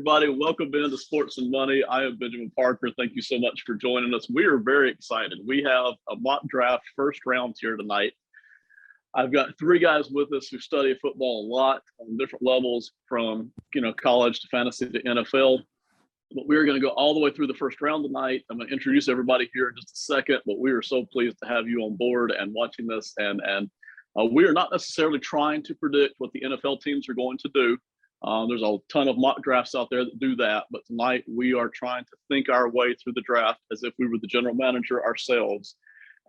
everybody. Welcome into Sports and Money. I am Benjamin Parker. Thank you so much for joining us. We are very excited. We have a mock draft first round here tonight. I've got three guys with us who study football a lot on different levels, from college to fantasy to NFL. But we are going to go all the way through the first round tonight. I'm going to introduce everybody here in just a second, but we are so pleased to have you on board and watching this. And we are not necessarily trying to predict what the NFL teams are going to do. There's a ton of mock drafts out there that do that, but tonight we are trying to think our way through the draft as if we were the general manager ourselves,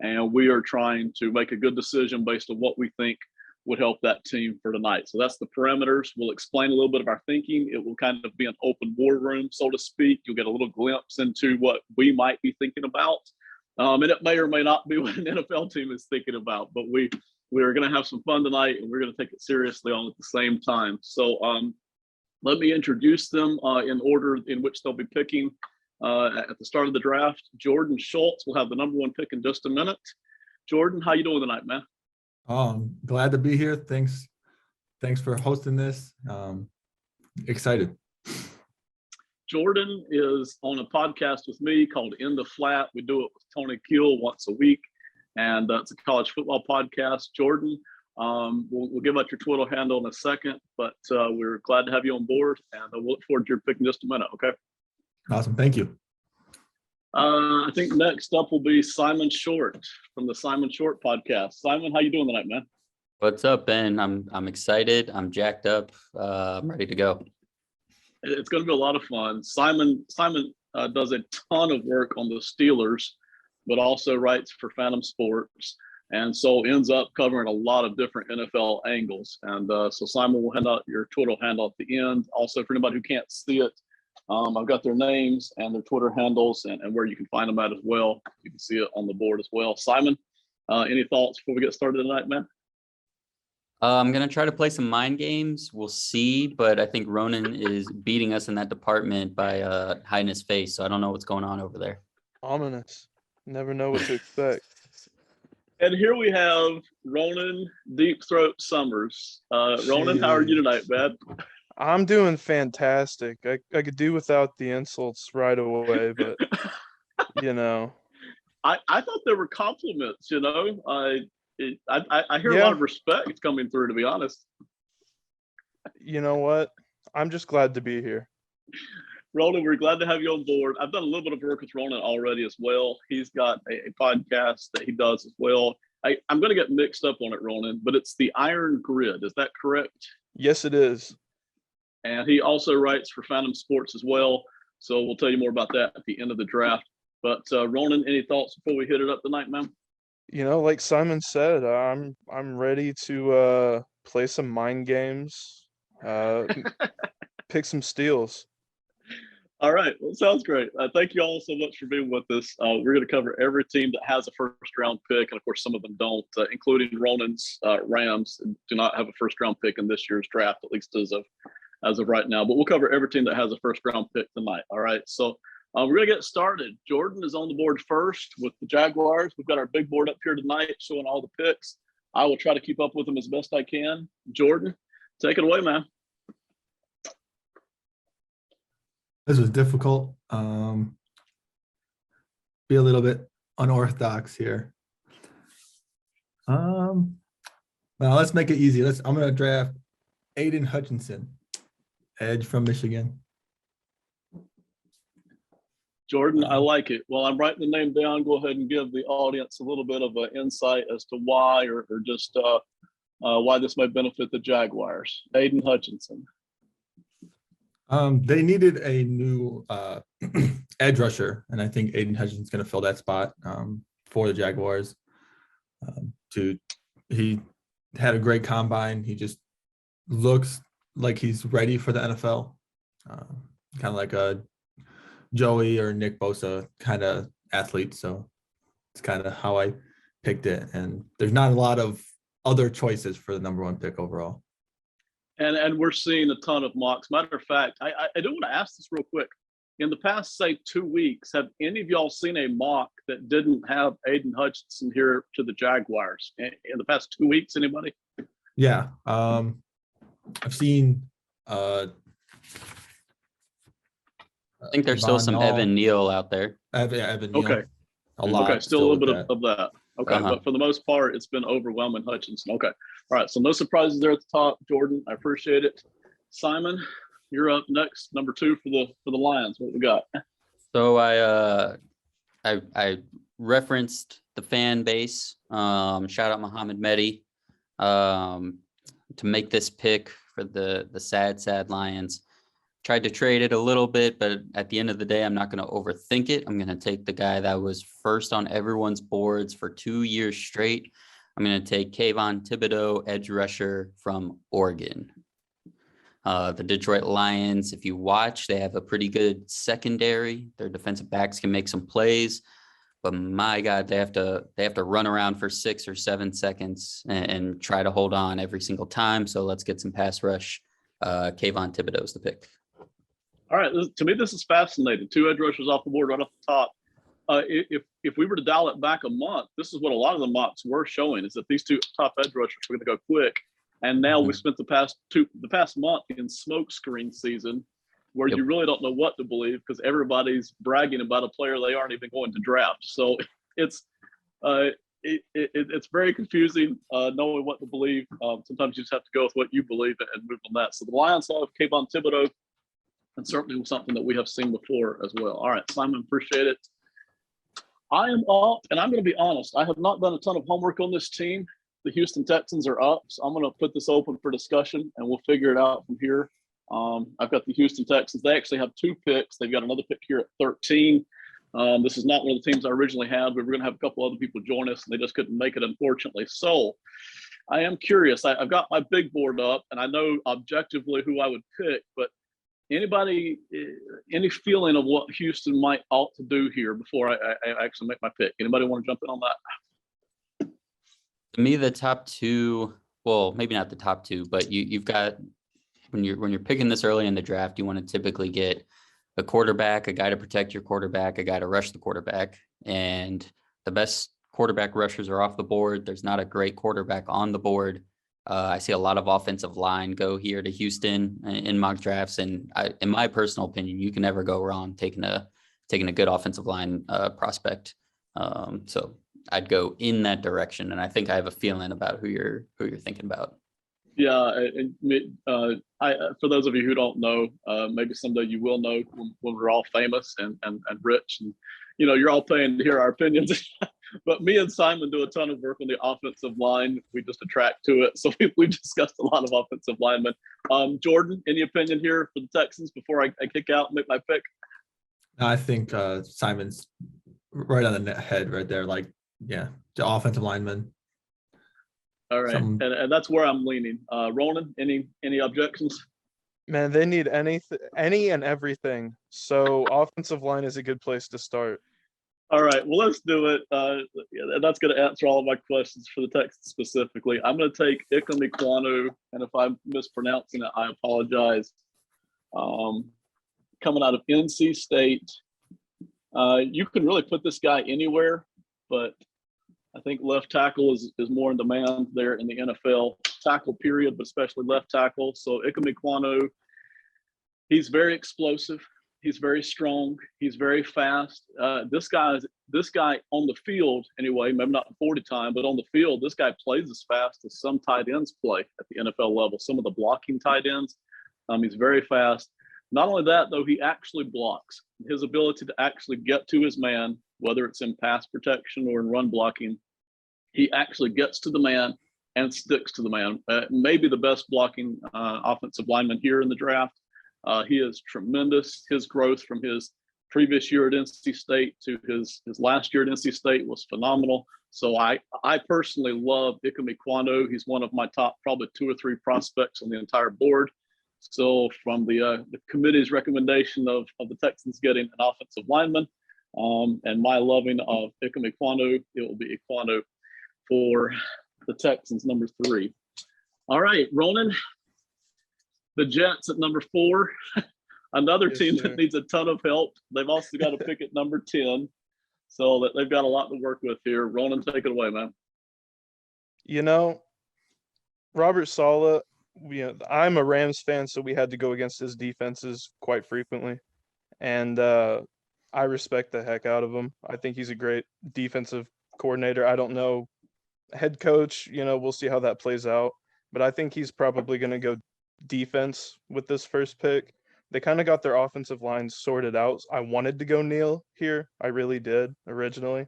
and we are trying to make a good decision based on what we think would help that team for tonight. So that's the parameters. We'll explain a little bit of our thinking. It will kind of be an open war room, so to speak. You'll get a little glimpse into what we might be thinking about, and it may or may not be what an NFL team is thinking about, but we are going to have some fun tonight, and we're going to take it seriously all at the same time. So let me introduce them in order in which they'll be picking at the start of the draft. Jordan Schultz will have the number one pick in just a minute. Jordan, how you doing tonight, man? I'm glad to be here. Thanks for hosting this. Excited. Jordan is on a podcast with me called In the Flat. We do it with Tony Keel once a week, and it's a college football podcast. Jordan, we'll give out your Twitter handle in a second, but we're glad to have you on board, and we'll look forward to your pick in just a minute, okay? Awesome. Thank you. I think next up will be Simon Shortt from the Simon Shortt podcast. Simon, how you doing tonight, man? What's up, Ben? I'm excited. I'm jacked up. I'm ready to go. It's going to be a lot of fun. Simon does a ton of work on the Steelers, but also writes for Fantom Sports, and so ends up covering a lot of different NFL angles. And so Simon will hand out your Twitter handle at the end. Also, for anybody who can't see it, I've got their names and their Twitter handles and where you can find them at as well. You can see it on the board as well. Simon, any thoughts before we get started tonight, man? I'm going to try to play some mind games. We'll see, but I think Ronan is beating us in that department by hiding his face, so I don't know what's going on over there. Ominous. Never know what to expect. And here we have Ronan Deep Throat Summers. Ronan, how are you tonight, man? I'm doing fantastic. I could do without the insults right away, but I thought there were compliments. I hear a lot of respect coming through, to be honest. You know what? I'm just glad to be here. Ronan, we're glad to have you on board. I've done a little bit of work with Ronan already as well. He's got a podcast that he does as well. I'm going to get mixed up on it, Ronan, but it's the Iron Grid. Is that correct? Yes, it is. And he also writes for Fantom Sports as well. So we'll tell you more about that at the end of the draft. But Ronan, any thoughts before we hit it up tonight, man? Like Simon said, I'm ready to play some mind games, pick some steals. All right. Well, sounds great. Thank you all so much for being with us. We're going to cover every team that has a first-round pick, and of course, some of them don't, including Ronan's Rams do not have a first-round pick in this year's draft, at least as of right now. But we'll cover every team that has a first-round pick tonight. All right. So we're going to get started. Jordan is on the board first with the Jaguars. We've got our big board up here tonight showing all the picks. I will try to keep up with them as best I can. Jordan, take it away, man. This was difficult. Be a little bit unorthodox here. Well, let's make it easy. I'm going to draft Aiden Hutchinson, edge from Michigan. Jordan, I like it. Well, I'm writing the name down. Go ahead and give the audience a little bit of an insight as to why or just why this might benefit the Jaguars. Aiden Hutchinson. They needed a new edge rusher, and I think Aiden Hutchinson's going to fill that spot for the Jaguars. He had a great combine. He just looks like he's ready for the NFL, kind of like a Joey or Nick Bosa kind of athlete. So it's kind of how I picked it. And there's not a lot of other choices for the number one pick overall. And we're seeing a ton of mocks. Matter of fact, I do want to ask this real quick. In the past, say, 2 weeks, have any of y'all seen a mock that didn't have Aiden Hutchinson here to the Jaguars? In the past 2 weeks, anybody? Yeah. I've seen I think there's still Von some Nall. Evan Neal out there. Evan Neal. Okay. A lot. Okay, still a little with bit of that. Okay, Uh-huh. but for the most part, it's been overwhelming Hutchinson. Okay, all right. So no surprises there at the top, Jordan. I appreciate it. Simon, you're up next, number 2 for the Lions. What we got? So I referenced the fan base. Shout out Muhammad Mehdi to make this pick for the sad Lions. Tried to trade it a little bit, but at the end of the day, I'm not going to overthink it. I'm going to take the guy that was first on everyone's boards for 2 years straight. I'm going to take Kayvon Thibodeau, edge rusher from Oregon. The Detroit Lions, if you watch, they have a pretty good secondary. Their defensive backs can make some plays, but my God, they have to run around for 6 or 7 seconds and try to hold on every single time. So let's get some pass rush. Kayvon Thibodeau is the pick. All right. To me, this is fascinating. 2 edge rushers off the board right off the top. If we were to dial it back a month, this is what a lot of the mocks were showing, is that these 2 top edge rushers were going to go quick. And now we spent the past month in smoke screen season, where you really don't know what to believe because everybody's bragging about a player they aren't even going to draft. So it's very confusing knowing what to believe. Sometimes you just have to go with what you believe and move on that. So the Lions have Kayvon Thibodeau, and certainly something that we have seen before as well. All right, Simon, appreciate it. I am up, and I'm going to be honest. I have not done a ton of homework on this team. The Houston Texans are up, so I'm going to put this open for discussion, and we'll figure it out from here. I've got the Houston Texans. They actually have 2 picks. They've got another pick here at 13. This is not one of the teams I originally had. We were going to have a couple other people join us, and they just couldn't make it, unfortunately. So I am curious. I've got my big board up, and I know objectively who I would pick, but any feeling of what Houston might ought to do here before I actually make my pick? Anybody want to jump in on that? To me, the top 2, well, maybe not the top 2, but you've got, when you're picking this early in the draft, you want to typically get a quarterback, a guy to protect your quarterback, a guy to rush the quarterback. And the best quarterback rushers are off the board. There's not a great quarterback on the board. I see a lot of offensive line go here to Houston in mock drafts. And in my personal opinion, you can never go wrong taking a good offensive line prospect. So I'd go in that direction. And I think I have a feeling about who you're thinking about. Yeah, for those of you who don't know, maybe someday you will know when we're all famous and rich, and you're all paying to hear our opinions. But me and Simon do a ton of work on the offensive line. We just attract to it, so we've discussed a lot of offensive linemen. Jordan, any opinion here for the Texans before I kick out and make my pick? I think Simon's right on the head right there. Like, yeah, the offensive lineman. All right, and that's where I'm leaning. Ronan, any objections? Man, they need any and everything. So offensive line is a good place to start. All right, well, let's do it. That's going to answer all of my questions for the Texans specifically. I'm going to take Ikem Ekwonu, and if I'm mispronouncing it, I apologize. Coming out of NC State. You can really put this guy anywhere, but I think left tackle is more in demand there in the NFL. Tackle period, but especially left tackle. So Ikem Ekwonu, he's very explosive. He's very strong. He's very fast. This guy on the field anyway, maybe not 40 time, but on the field, this guy plays as fast as some tight ends play at the NFL level. Some of the blocking tight ends. He's very fast. Not only that, though, he actually blocks. His ability to actually get to his man, whether it's in pass protection or in run blocking, he actually gets to the man and sticks to the man. Maybe the best blocking offensive lineman here in the draft. He is tremendous. His growth from his previous year at NC State to his last year at NC State was phenomenal. So I personally love Ikem Ekwonu. He's one of my top probably 2 or 3 prospects on the entire board. So from the committee's recommendation of the Texans getting an offensive lineman and my loving of Ikem Ekwonu, it will be Ekwonu for the Texans, number 3. All right, Ronan. The Jets at number 4, another team that needs a ton of help. They've also got a pick at number 10, so that they've got a lot to work with here. Ronan, take it away, man. Robert Saleh, I'm a Rams fan, so we had to go against his defenses quite frequently. and I respect the heck out of him. I think he's a great defensive coordinator. I don't know head coach, we'll see how that plays out, but I think he's probably going to go defense with this first pick. They kind of got their offensive line sorted out. I wanted to go Neal here. I really did originally.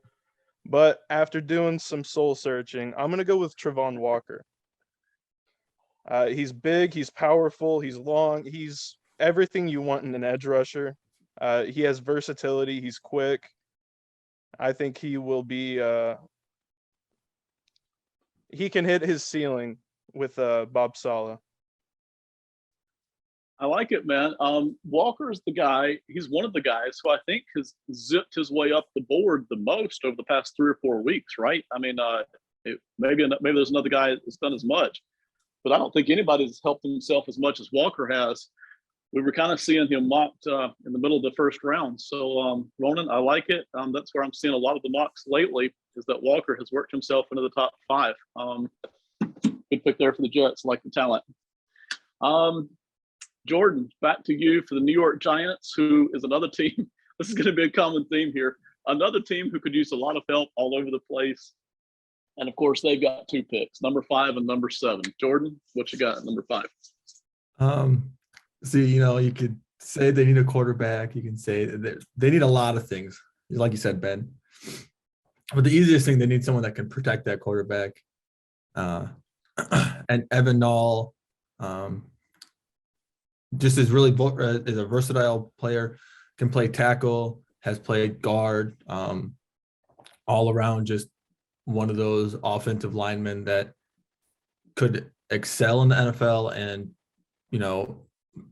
But after doing some soul searching, I'm going to go with Travon Walker. He's big, he's powerful, he's long, he's everything you want in an edge rusher. He has versatility, he's quick. I think he will be he can hit his ceiling with Bob Saleh. I like it, man. Walker is the guy. He's one of the guys who I think has zipped his way up the board the most over the past 3 or 4 weeks, right? I mean, maybe there's another guy that's done as much, but I don't think anybody's helped himself as much as Walker has. We were kind of seeing him mocked in the middle of the first round. So, Ronan, I like it. That's where I'm seeing a lot of the mocks lately, is that Walker has worked himself into the top 5. Good pick there for the Jets, like the talent. Jordan, back to you for the New York Giants, who is another team. This is going to be a common theme here. Another team who could use a lot of help all over the place. And, of course, they've got 2 picks, number 5 and number 7. Jordan, what you got at number 5? See, you could say they need a quarterback. You can say they need a lot of things, like you said, Ben. But the easiest thing, they need someone that can protect that quarterback. And Evan Nall just is really is a versatile player, can play tackle, has played guard, all around just one of those offensive linemen that could excel in the NFL and,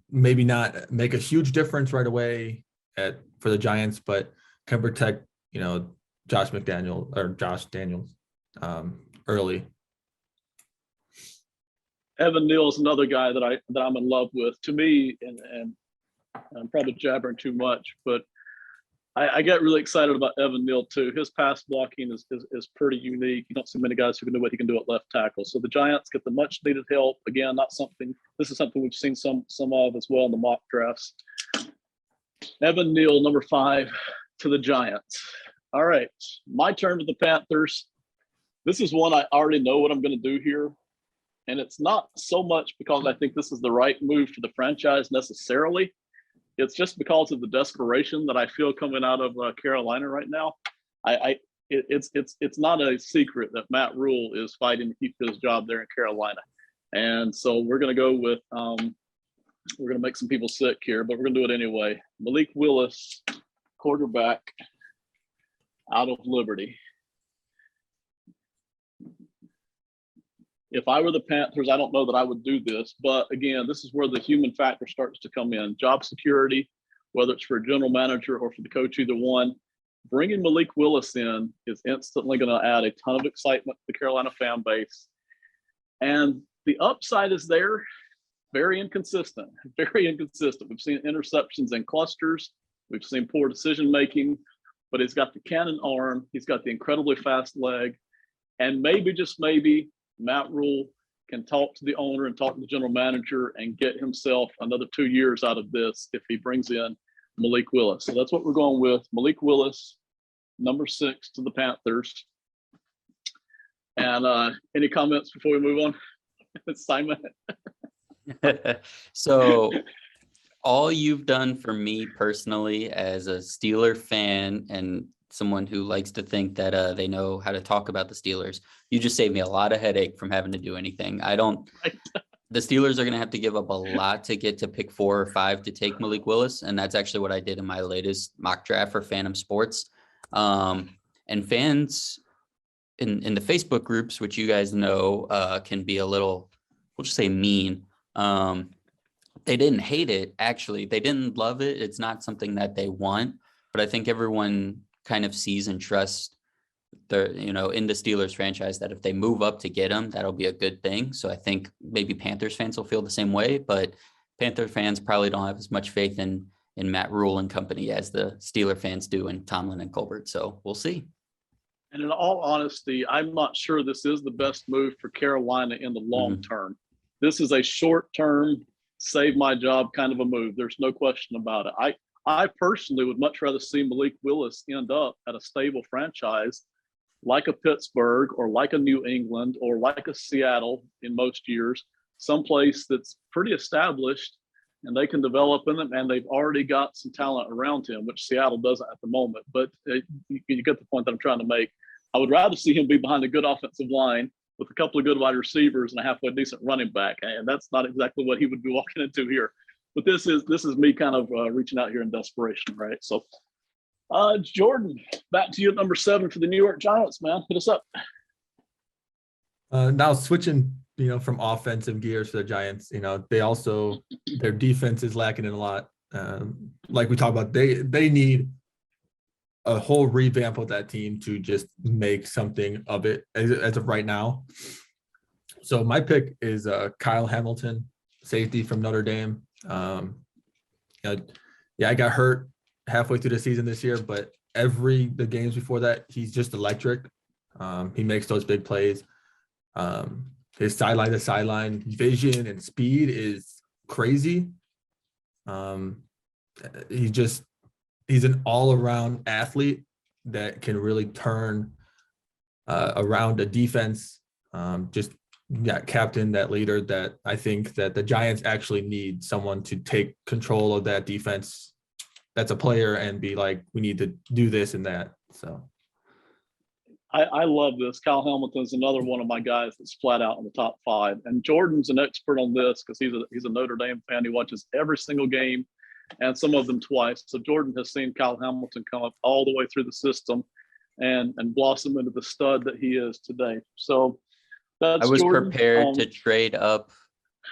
maybe not make a huge difference right away for the Giants, but can protect, Josh Daniels early. Evan Neal is another guy that I'm in love with. To me, and I'm probably jabbering too much, but I get really excited about Evan Neal too. His pass blocking is pretty unique. You don't see many guys who can do what he can do at left tackle. So the Giants get the much needed help. Again, this is something we've seen some of as well in the mock drafts. Evan Neal, number 5 to the Giants. All right, my turn to the Panthers. This is one I already know what I'm going to do here. And it's not so much because I think this is the right move for the franchise necessarily. It's just because of the desperation that I feel coming out of Carolina right now. It's not a secret that Matt Rule is fighting to keep his job there in Carolina. And so we're going to go with we're going to make some people sick here, but we're going to do it anyway. Malik Willis, quarterback out of Liberty. If I were the Panthers, I don't know that I would do this, but again, this is where the human factor starts to come in. Job security, whether it's for a general manager or for the coach, either one. Bringing Malik Willis in is instantly going to add a ton of excitement to the Carolina fan base. And the upside is there, very inconsistent, very inconsistent. We've seen interceptions in clusters. We've seen poor decision-making, but he's got the cannon arm. He's got the incredibly fast leg. And maybe, just maybe, Matt Rule can talk to the owner and talk to the general manager and get himself another 2 years out of this if he brings in Malik Willis. So that's what we're going with. Malik Willis, number 6 to the Panthers. And any comments before we move on? Simon? So all you've done for me personally as a Steeler fan and someone who likes to think that they know how to talk about the Steelers, you just saved me a lot of headache from having to do anything. The Steelers are going to have to give up a lot to get to pick 4 or 5 to take Malik Willis. And that's actually what I did in my latest mock draft for Fantom Sports. And fans in the Facebook groups, which you guys know can be a little, we'll just say mean. They didn't hate it. Actually, they didn't love it. It's not something that they want, but I think everyone kind of sees and trusts in the Steelers franchise that if they move up to get him, that'll be a good thing. So I think maybe Panthers fans will feel the same way, but Panther fans probably don't have as much faith in Matt Rule and company as the Steeler fans do in Tomlin and Colbert. So we'll see. And in all honesty, I'm not sure this is the best move for Carolina in the long term. This is a short-term, save my job kind of a move. There's no question about it. I personally would much rather see Malik Willis end up at a stable franchise like a Pittsburgh or like a New England or like a Seattle in most years, someplace that's pretty established and they can develop in them, and they've already got some talent around him, which Seattle doesn't at the moment. But you get the point that I'm trying to make. I would rather see him be behind a good offensive line with a couple of good wide receivers and a halfway decent running back, and that's not exactly what he would be walking into here. But this is me kind of reaching out here in desperation, right? So, Jordan, back to you at number 7 for the New York Giants, man. Hit us up. Now switching, from offensive gears for the Giants, they also, their defense is lacking in a lot. Like we talked about, they need a whole revamp of that team to just make something of it as of right now. So my pick is Kyle Hamilton, safety from Notre Dame. I got hurt halfway through the season this year, but the games before that, he's just electric. He makes those big plays. His sideline to sideline vision and speed is crazy. He's an all-around athlete that can really turn around a defense. Captain, that leader that I think that the Giants actually need someone to take control of that defense that's a player and be like, we need to do this and that. So I love this. Kyle Hamilton is another one of my guys that's flat out in the top 5. And Jordan's an expert on this because he's a Notre Dame fan. He watches every single game and some of them twice. So Jordan has seen Kyle Hamilton come up all the way through the system and blossom into the stud that he is today. So that's I was Jordan. Prepared to trade up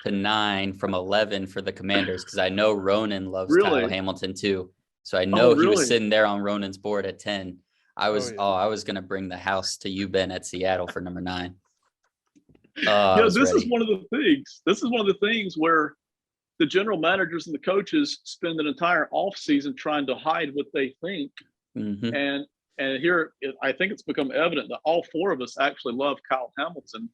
to 9 from 11 for the Commanders because I know Ronan loves Really? Kyle Hamilton too. So I know he really? was sitting there on Ronan's board at 10. I was going to bring the house to you, Ben, at Seattle for number 9. This is one of the things. This is one of the things where the general managers and the coaches spend an entire offseason trying to hide what they think. Mm-hmm. And here, I think it's become evident that all 4 of us actually love Kyle Hamilton.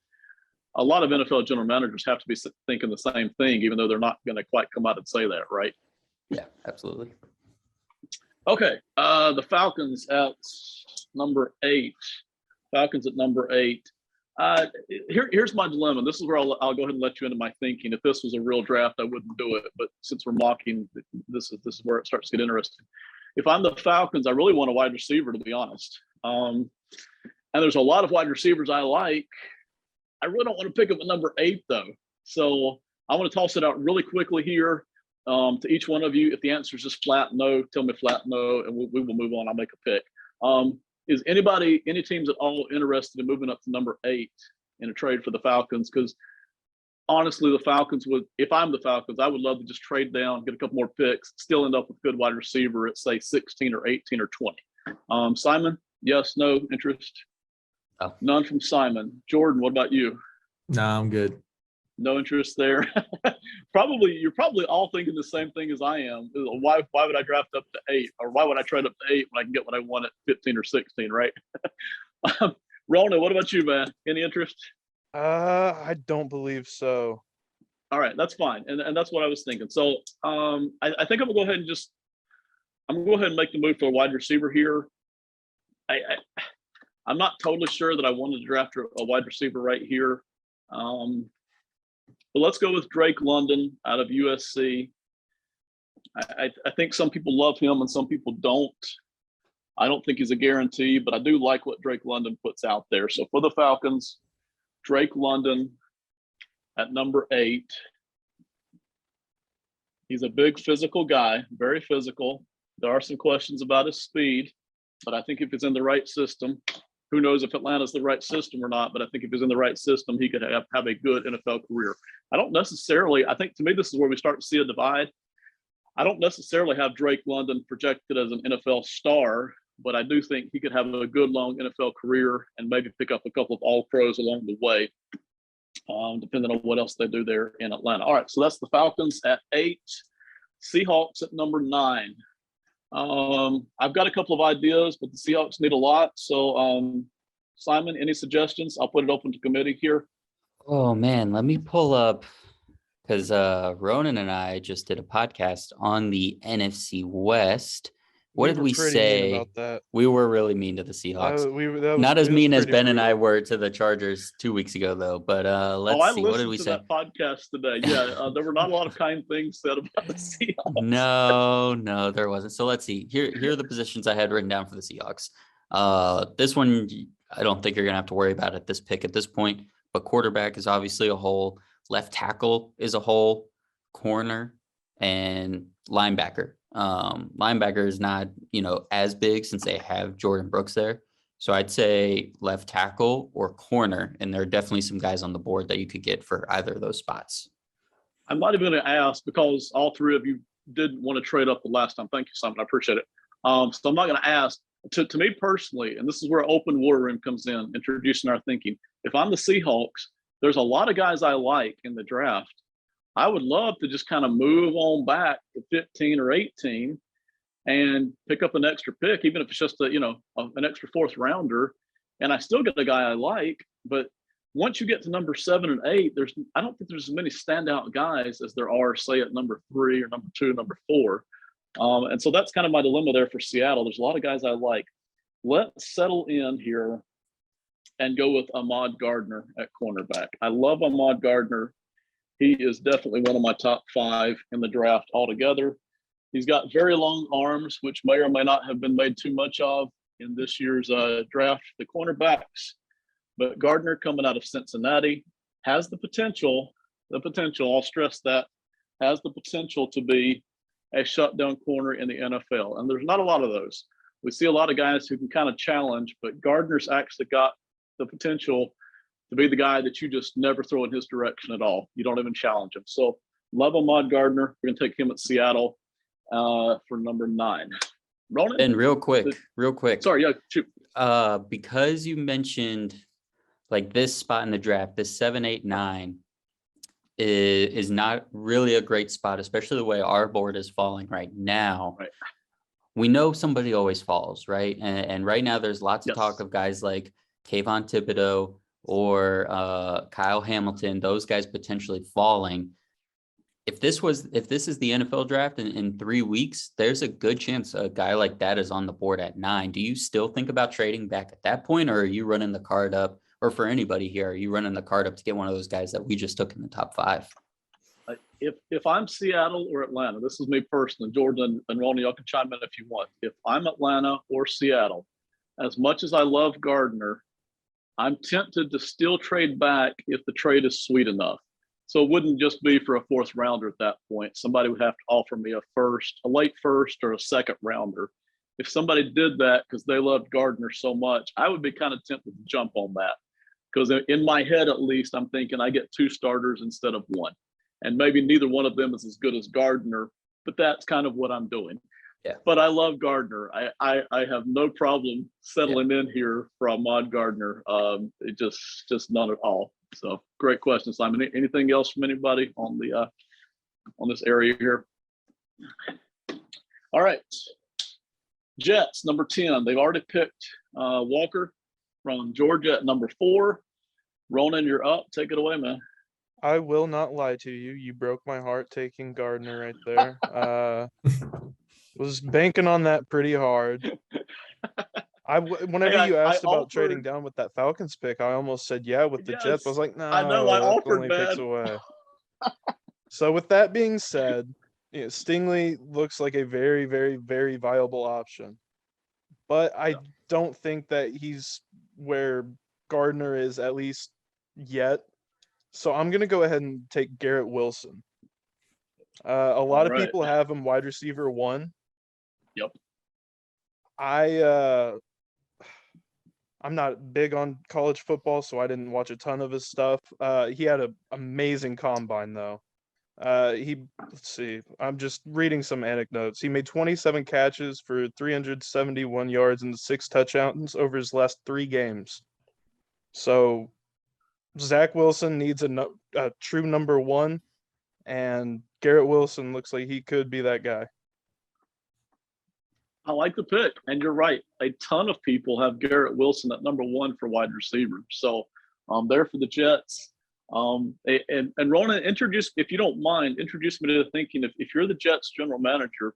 A lot of NFL general managers have to be thinking the same thing, even though they're not going to quite come out and say that, right? Yeah, absolutely. Okay, the Falcons at number 8. Falcons at number 8. Here's my dilemma. This is where I'll go ahead and let you into my thinking. If this was a real draft, I wouldn't do it. But since we're mocking, this is where it starts to get interesting. If I'm the Falcons, I really want a wide receiver, to be honest. And there's a lot of wide receivers I like. I really don't want to pick up at number 8, though. So I want to toss it out really quickly here to each one of you. If the answer is just flat no, tell me flat no, and we will move on. I'll make a pick. Is any teams at all interested in moving up to number 8 in a trade for the Falcons? Because honestly, the Falcons if I'm the Falcons, I would love to just trade down, get a couple more picks, still end up with a good wide receiver at say 16 or 18 or 20. Simon, yes, no interest? Oh. None from Simon. Jordan, what about you? No, I'm good. No interest there. You're probably all thinking the same thing as I am. Why would I draft up to 8, or why would I trade up to 8 when I can get what I want at 15 or 16, right? Ronan, what about you, man? Any interest? I don't believe so. All right, that's fine, and that's what I was thinking. So I think I'm gonna go ahead and make the move for a wide receiver here. I'm not totally sure that I wanted to draft a wide receiver right here. But let's go with Drake London out of USC. I think some people love him and some people don't. I don't think he's a guarantee, but I do like what Drake London puts out there. So for the Falcons, Drake London at number 8. He's a big physical guy, very physical. There are some questions about his speed, but I think if he's in the right system, who knows if Atlanta's the right system or not, but I think if he's in the right system, he could have a good NFL career. I think to me, this is where we start to see a divide. I don't necessarily have Drake London projected as an NFL star, but I do think he could have a good long NFL career and maybe pick up a couple of all-pros along the way, depending on what else they do there in Atlanta. All right, so that's the Falcons at 8. Seahawks at number 9. I've got a couple of ideas, but the Seahawks need a lot. So, Simon, any suggestions? I'll put it open to committee here. Oh man, let me pull up because Ronan and I just did a podcast on the NFC West. What did were we pretty mean say? about that. We were really mean to the Seahawks. Not as It was mean as pretty Ben and I brutal. were to the Chargers 2 weeks ago, though. But let's I see. What did listened we to say? that podcast today. Yeah, there were not a lot of kind things said about the Seahawks. No, there wasn't. So let's see. Here are the positions I had written down for the Seahawks. This one, I don't think you're going to have to worry about this pick at this point. But quarterback is obviously a hole. Left tackle is a hole. Corner and linebacker. Linebacker is not, as big since they have Jordan Brooks there. So I'd say left tackle or corner, and there are definitely some guys on the board that you could get for either of those spots. I'm not even going to ask because all three of you did want to trade up the last time. Thank you, Simon. I appreciate it. So I'm not going to ask. To me personally, and this is where open war room comes in, introducing our thinking. If I'm the Seahawks, there's a lot of guys I like in the draft. I would love to just kind of move on back to 15 or 18 and pick up an extra pick, even if it's just an extra fourth rounder, and I still get the guy I like. But once you get to number 7 and 8, I don't think there's as many standout guys as there are, say, at number 3 or number 2, number 4. And so that's kind of my dilemma there for Seattle. There's a lot of guys I like. Let's settle in here and go with Ahmad Gardner at cornerback. I love Ahmad Gardner. He is definitely one of my top 5 in the draft altogether. He's got very long arms, which may or may not have been made too much of in this year's draft, the cornerbacks. But Gardner, coming out of Cincinnati, has the potential, I'll stress that, has the potential to be a shutdown corner in the NFL. And there's not a lot of those. We see a lot of guys who can kind of challenge, but Gardner's actually got the potential to be the guy that you just never throw in his direction at all. You don't even challenge him. So love Ahmad Gardner. We're going to take him at Seattle for number 9. Ronan? And real quick. Sorry, yeah, shoot. Because you mentioned like this spot in the draft, this 7, 8, 9 is not really a great spot, especially the way our board is falling right now. Right. We know somebody always falls, right? And right now there's lots of talk of guys like Kayvon Thibodeau or Kyle Hamilton, those guys potentially falling. If this is the NFL draft in 3 weeks, there's a good chance a guy like that is on the board at 9. Do you still think about trading back at that point, or are you running the card up? Or for anybody here, are you running the card up to get one of those guys that we just took in the top 5? If I'm Seattle or Atlanta, this is me personally, Jordan and Ronnie, y'all can chime in if you want. If I'm Atlanta or Seattle, as much as I love Gardner, I'm tempted to still trade back if the trade is sweet enough. So it wouldn't just be for a fourth rounder at that point. Somebody would have to offer me a late first or a second rounder. If somebody did that because they loved Gardner so much, I would be kind of tempted to jump on that. Because in my head, at least, I'm thinking I get 2 starters instead of 1. And maybe neither one of them is as good as Gardner, but that's kind of what I'm doing. Yeah. But I love Gardner. I have no problem settling in here for Ahmad Gardner. It just none at all. So great question, Simon. Anything else from anybody on this area here? All right. Jets, number 10. They've already picked Walker from Georgia at number 4. Ronan, you're up. Take it away, man. I will not lie to you. You broke my heart taking Gardner right there. Was banking on that pretty hard. Whenever you asked about trading down with that Falcons pick, I almost said yeah with the Jets. I was like, no, I know, I that's offered, only man. picks away. So with that being said, Stingley looks like a very, very, very viable option. But I don't think that he's where Gardner is, at least yet. So I'm going to go ahead and take Garrett Wilson. A lot of people have him wide receiver 1. Yep. I'm not big on college football, so I didn't watch a ton of his stuff. He had an amazing combine, though. Let's see. I'm just reading some anecdotes. He made 27 catches for 371 yards and 6 touchdowns over his last 3 games. So Zach Wilson needs a true number 1, and Garrett Wilson looks like he could be that guy. I like the pick, and you're right. A ton of people have Garrett Wilson at number 1 for wide receiver. So there for the Jets. And Ronan, if you don't mind, introduce me to the thinking. If you're the Jets general manager,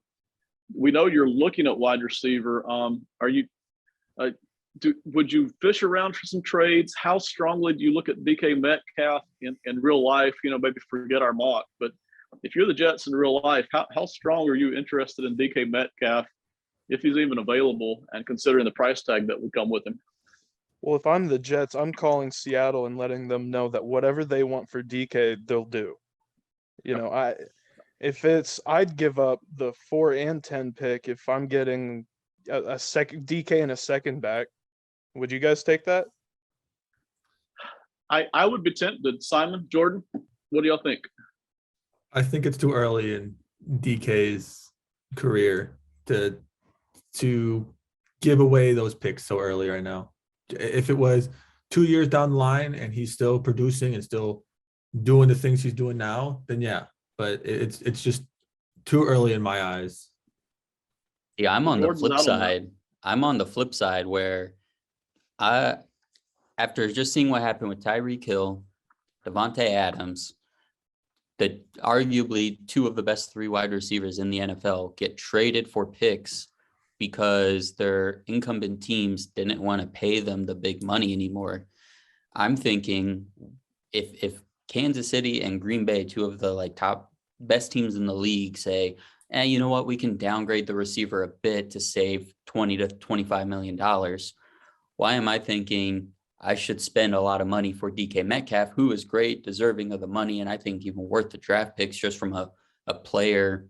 we know you're looking at wide receiver. Are you? Would you fish around for some trades? How strongly do you look at DK Metcalf in real life? Maybe forget our mock, but if you're the Jets in real life, how strong are you interested in DK Metcalf if he's even available, and considering the price tag that would come with him? Well, if I'm the Jets, I'm calling Seattle and letting them know that whatever they want for DK, they'll do. I'd give up the 4 and 10 pick if I'm getting a second DK and a second back. Would you guys take that? I would be tempted. Simon, Jordan, what do y'all think? I think it's too early in DK's career to give away those picks so early right now. If it was 2 years down the line and he's still producing and still doing the things he's doing now, then yeah. But it's just too early in my eyes. Yeah, I'm on the flip side. I'm on the flip side where after just seeing what happened with Tyreek Hill, Devontae Adams, that arguably 2 of the best 3 wide receivers in the NFL get traded for picks because their incumbent teams didn't want to pay them the big money anymore. I'm thinking if Kansas City and Green Bay, 2 of the top best teams in the league, say, you know what, we can downgrade the receiver a bit to save $20 to $25 million. Why am I thinking I should spend a lot of money for DK Metcalf, who is great, deserving of the money, and I think even worth the draft picks just from a player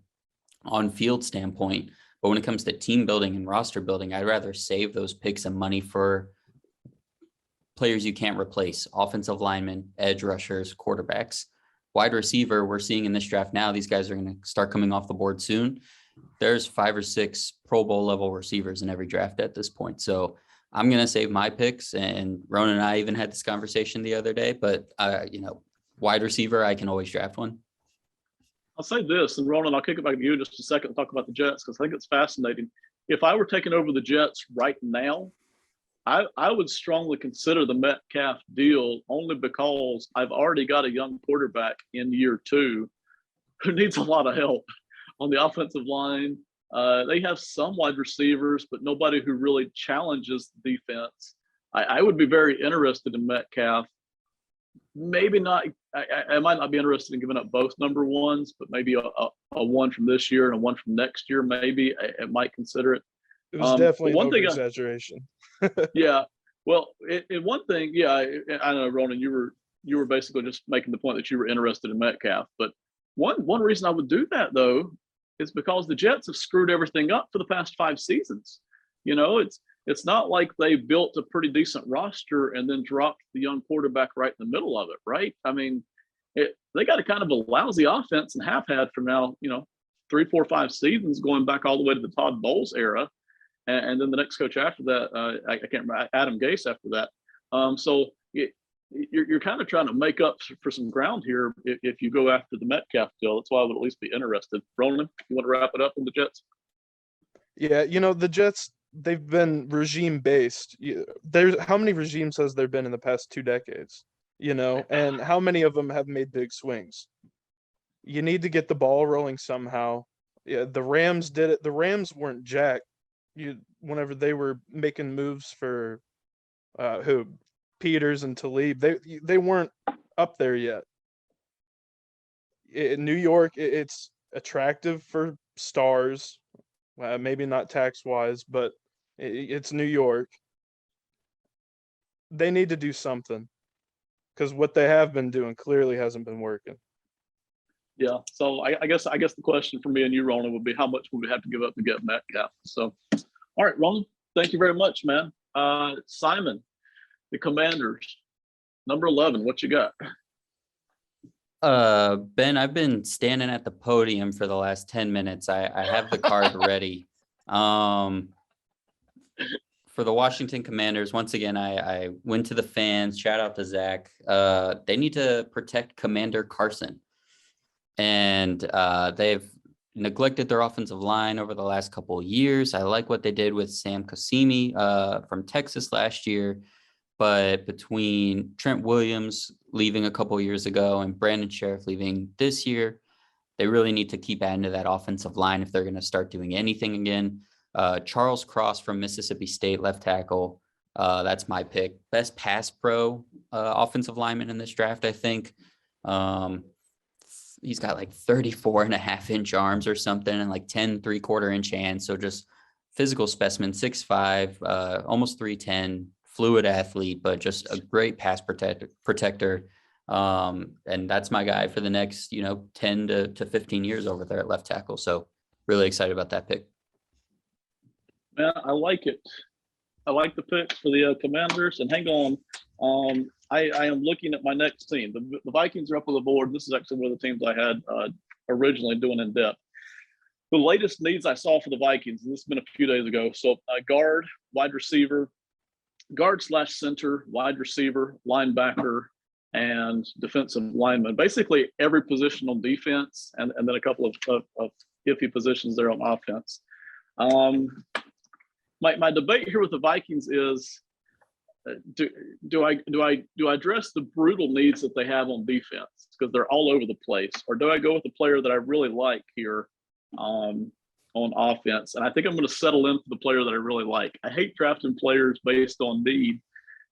on field standpoint. But when it comes to team building and roster building, I'd rather save those picks and money for players you can't replace: offensive linemen, edge rushers, quarterbacks. Wide receiver, we're seeing in this draft now, these guys are going to start coming off the board soon. There's 5 or 6 Pro Bowl level receivers in every draft at this point. So I'm going to save my picks, and Ronan and I even had this conversation the other day, but wide receiver, I can always draft one. I'll say this, and Ronan, I'll kick it back to you in just a second and talk about the Jets, because I think it's fascinating. If I were taking over the Jets right now, I would strongly consider the Metcalf deal, only because I've already got a young quarterback in year 2 who needs a lot of help on the offensive line. They have some wide receivers, but nobody who really challenges the defense. I would be very interested in Metcalf. Maybe not. I might not be interested in giving up both number 1s, but maybe a 1 from this year and a 1 from next year. Maybe I might consider it. It was definitely one thing exaggeration. Yeah. Well, one thing, yeah, I know, Ronan, you were basically just making the point that you were interested in Metcalf. But one reason I would do that, though, is because the Jets have screwed everything up for the past 5 seasons. It's not like they built a pretty decent roster and then dropped the young quarterback right in the middle of it, right? I mean, they got a kind of a lousy offense and have had for now, 3, 4, 5 seasons, going back all the way to the Todd Bowles era. And then the next coach after that, I can't remember, Adam Gase after that. So you're kind of trying to make up for some ground here if you go after the Metcalf deal. That's why I would at least be interested. Ronan, you want to wrap it up on the Jets? Yeah, the Jets, they've been regime based. How many regimes has there been in the past 2 decades? And how many of them have made big swings? You need to get the ball rolling somehow. Yeah, the Rams did it. The Rams weren't jacked. Whenever they were making moves for Peters and Talib, they weren't up there yet. In New York, it's attractive for stars, maybe not tax wise, but it's New York. They need to do something, because what they have been doing clearly hasn't been working. Yeah. So I guess the question for me and you, Ronan, would be, how much would we have to give up to get Metcalf? So, all right, Ronan, thank you very much, man. Simon, the Commanders, number 11, what you got? Ben, I've been standing at the podium for the last 10 minutes. I have the card ready. For the Washington Commanders, once again, I went to the fans. Shout out to Zach. They need to protect Commander Carson. And they've neglected their offensive line over the last couple of years. I like what they did with Sam Qasimi from Texas last year. but between Trent Williams leaving a couple years ago and Brandon Sheriff leaving this year, they really need to keep adding to that offensive line if they're going to start doing anything again. Charles Cross from Mississippi State, left tackle. That's my pick. Best pass pro offensive lineman in this draft, I think. He's got like 34.5-inch arms or something and like 10 3/4-inch hands. So just physical specimen, 6'5", almost 310, fluid athlete, but just a great pass protector. And that's my guy for the next, 10 to 15 years over there at left tackle. So really excited about that pick. Man, I like it. I like the pick for the Commanders. And hang on, I am looking at my next team. The Vikings are up on the board. This is actually one of the teams I had originally doing in depth. The latest needs I saw for the Vikings, and this has been a few days ago. So guard, wide receiver, guard/center, wide receiver, linebacker, and defensive lineman. Basically every position on defense, and then a couple of iffy positions there on offense. My debate here with the Vikings is, do I address the brutal needs that they have on defense because they're all over the place, or do I go with the player that I really like here on offense? And I think I'm going to settle in for the player that I really like. I hate drafting players based on need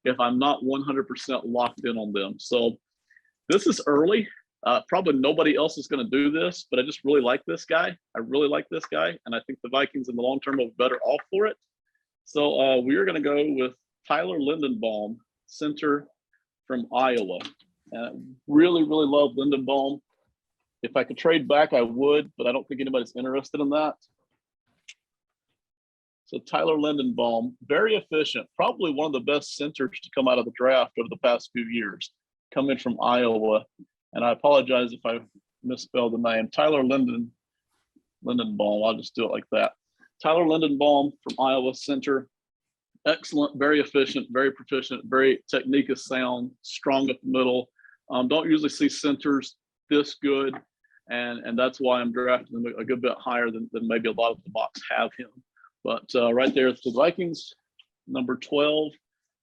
if I'm not 100% locked in on them. So this is early. Probably nobody else is going to do this, but I just really like this guy. I really like this guy, and I think the Vikings in the long term will be better off for it. So we are going to go with Tyler Lindenbaum, center from Iowa. Really, really love Lindenbaum. If I could trade back, I would, but I don't think anybody's interested in that. So Tyler Lindenbaum, very efficient, probably one of the best centers to come out of the draft over the past few years, coming from Iowa. And I apologize if I misspelled the name. Tyler Lindenbaum, I'll just do it like that. Tyler Lindenbaum from Iowa, center. Excellent, very efficient, very proficient, very technique is sound, strong up the middle. Don't usually see centers this good, and that's why I'm drafting them a good bit higher than maybe a lot of the mocks have him. But right there, the Vikings, number 12.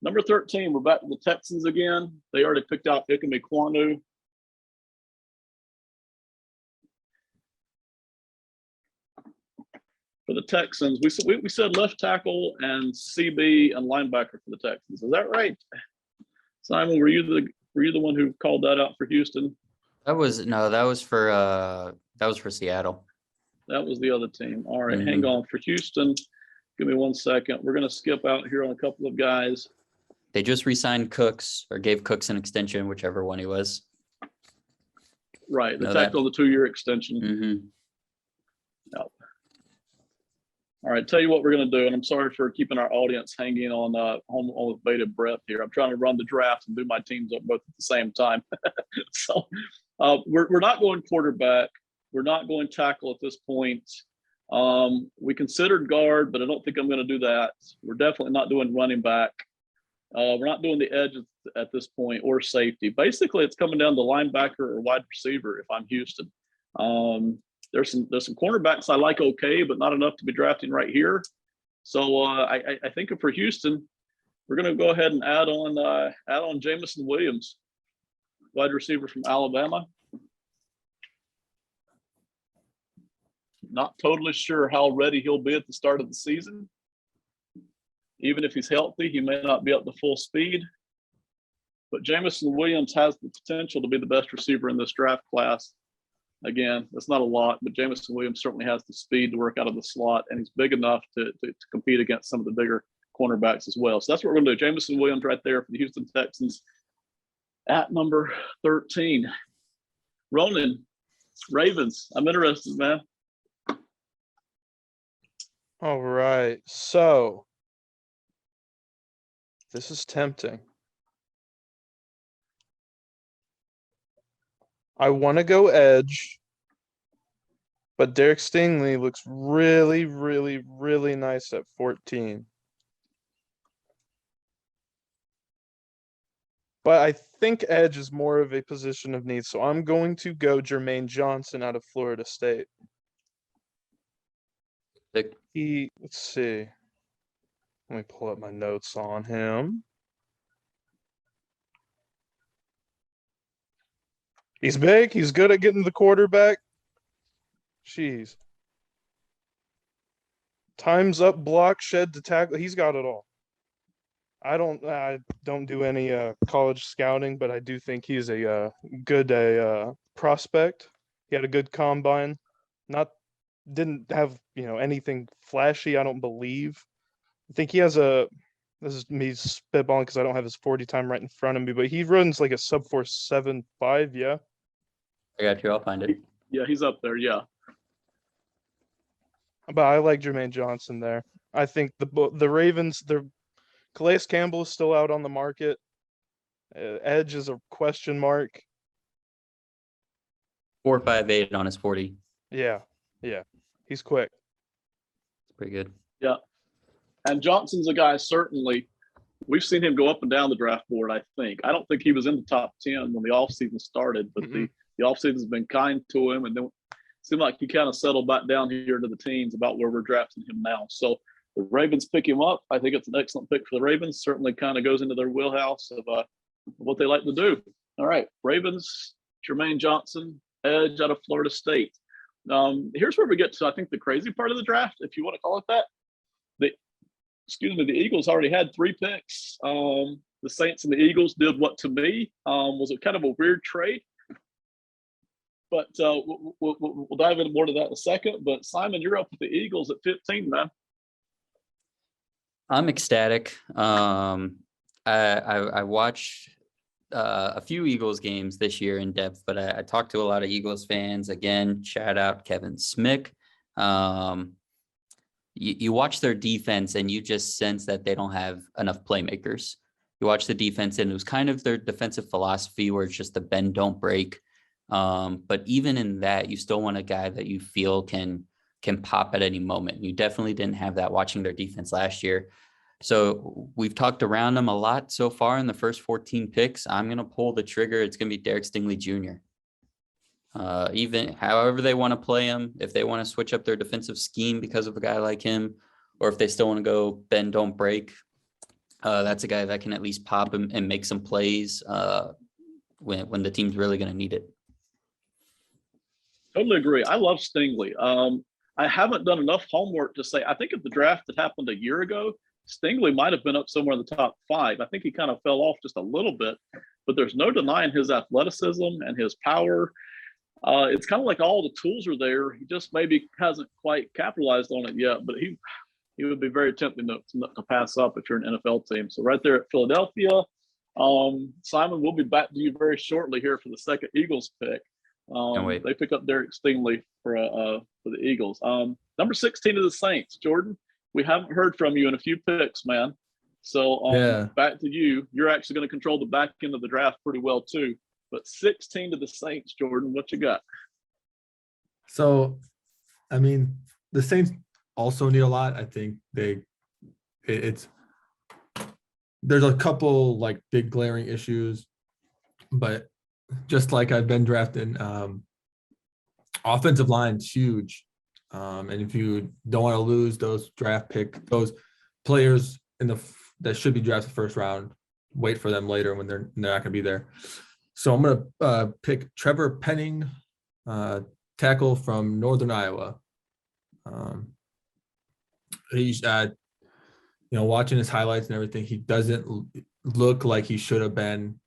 Number 13, we're back to the Texans again. They already picked out Ikeme Kwanu. For the Texans, we said left tackle and CB and linebacker for the Texans. Is that right? Simon, were you the one who called that out for Houston? That was for Seattle. That was the other team. All right, hang on. For Houston, give me 1 second. We're going to skip out here on a couple of guys. They just re-signed Cooks, or gave Cooks an extension, whichever one he was. Right, they tacked on the 2-year extension. Yep. All right, tell you what we're going to do, and I'm sorry for keeping our audience hanging on with bated breath here. I'm trying to run the draft and do my teams up both at the same time. So we're not going quarterback. We're not going tackle at this point. We considered guard, but I don't think I'm going to do that. We're definitely not doing running back. We're not doing the edge at this point, or safety. Basically, it's coming down to linebacker or wide receiver if I'm Houston. There's some cornerbacks I like okay, but not enough to be drafting right here. So I think for Houston, we're going to go ahead and add on Jamison Williams, wide receiver from Alabama. Not totally sure how ready he'll be at the start of the season. Even if he's healthy, he may not be up to full speed. But Jamison Williams has the potential to be the best receiver in this draft class. Again, that's not a lot, but Jamison Williams certainly has the speed to work out of the slot, and he's big enough to compete against some of the bigger cornerbacks as well. So that's what we're going to do. Jamison Williams right there for the Houston Texans at number 13. Ronan, Ravens. I'm interested, man. All right. So this is tempting. I want to go edge, but Derek Stingley looks really, really, really nice at 14. But I think edge is more of a position of need, so I'm going to go Jermaine Johnson out of Florida State. Let's see. Let me pull up my notes on him. He's big. He's good at getting the quarterback. Jeez. Time's up, block, shed to tackle. He's got it all. I don't do any college scouting, but I do think he's a good prospect. He had a good combine. Didn't have anything flashy, I don't believe. I think he has this is me spitballing because I don't have his 40 time right in front of me, but he runs like a sub 4.75, yeah. I got you. I'll find it. Yeah, he's up there. Yeah. But I like Jermaine Johnson there. I think the Ravens, Calais Campbell is still out on the market. Edge is a question mark. 4.58 on his 40. Yeah. He's quick. It's pretty good. Yeah. And Johnson's a guy, certainly, we've seen him go up and down the draft board, I think. I don't think he was in the top 10 when the offseason started, but the offseason has been kind to him. And then it seemed like he kind of settled back down here to the teens about where we're drafting him now. So the Ravens pick him up. I think it's an excellent pick for the Ravens. Certainly kind of goes into their wheelhouse of what they like to do. All right, Ravens, Jermaine Johnson, edge out of Florida State. Here's where we get to, I think, the crazy part of the draft, if you want to call it that. The Eagles already had 3 picks. The Saints and the Eagles did what, to me, was a kind of a weird trade. But we'll dive into more to that in a second. But Simon, you're up with the Eagles at 15, man. I'm ecstatic. I watched a few Eagles games this year in depth, but I talked to a lot of Eagles fans. Again, shout out Kevin Smick. You watch their defense and you just sense that they don't have enough playmakers. You watch the defense and it was kind of their defensive philosophy where it's just the bend, don't break. But even in that, you still want a guy that you feel can pop at any moment. You definitely didn't have that watching their defense last year. So we've talked around them a lot so far in the first 14 picks. I'm going to pull the trigger. It's going to be Derek Stingley Jr. Even however they want to play him, if they want to switch up their defensive scheme because of a guy like him, or if they still want to go bend, don't break, that's a guy that can at least pop him and make some plays when the team's really going to need it. Totally agree. I love Stingley. I haven't done enough homework to say, I think if the draft that happened a year ago, Stingley might have been up somewhere in the top 5. I think he kind of fell off just a little bit, but there's no denying his athleticism and his power. It's kind of like all the tools are there. He just maybe hasn't quite capitalized on it yet, but he would be very tempting to pass up if you're an NFL team. So right there at Philadelphia. Simon, we'll be back to you very shortly here for the second Eagles pick. They pick up Derek Stingley for the Eagles. Number 16 of the Saints, Jordan. We haven't heard from you in a few picks, man. So back to you. You're actually going to control the back end of the draft pretty well too. But 16 to the Saints, Jordan. What you got? So, I mean, the Saints also need a lot. I think there's a couple like big glaring issues, but just like I've been drafting, offensive line's huge. And if you don't want to lose those those players that should be drafted first round, wait for them later when they're not going to be there. So I'm going to pick Trevor Penning, tackle from Northern Iowa. He's, watching his highlights and everything, he doesn't look like he should have been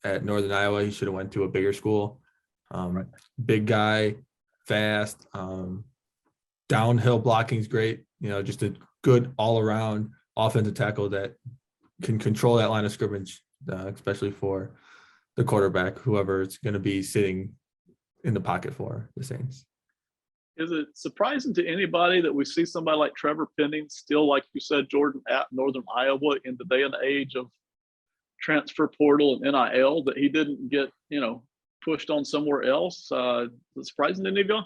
at Northern Iowa. He should have went to a bigger school. Big guy, fast, downhill blocking is great. Just a good all-around offensive tackle that can control that line of scrimmage, especially for the quarterback, whoever it's going to be sitting in the pocket for the Saints. Is it surprising to anybody that we see somebody like Trevor Penning still, like you said, Jordan, at Northern Iowa in the day and age of transfer portal and NIL, that he didn't get, pushed on somewhere else? Is it surprising to any of you?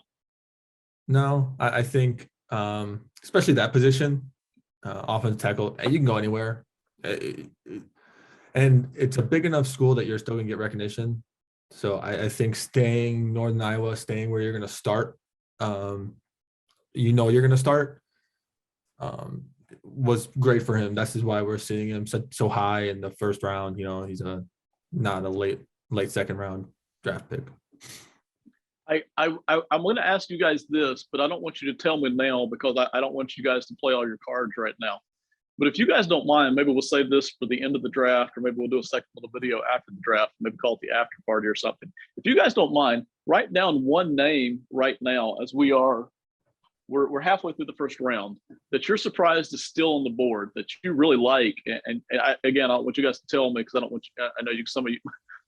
No, I think, especially that position, offensive tackle, you can go anywhere. And it's a big enough school that you're still going to get recognition. So I think staying Northern Iowa, staying where you're going to start, you're going to start, was great for him. That's why we're seeing him so high in the first round. He's not a late second round draft pick. I'm going to ask you guys this, but I don't want you to tell me now because I don't want you guys to play all your cards right now. But if you guys don't mind, maybe we'll save this for the end of the draft, or maybe we'll do a second little video after the draft, maybe call it the after party or something. If you guys don't mind, write down one name right now as we're halfway through the first round that you're surprised is still on the board that you really like. And again, I want you guys to tell me because I don't want you, I know some of you,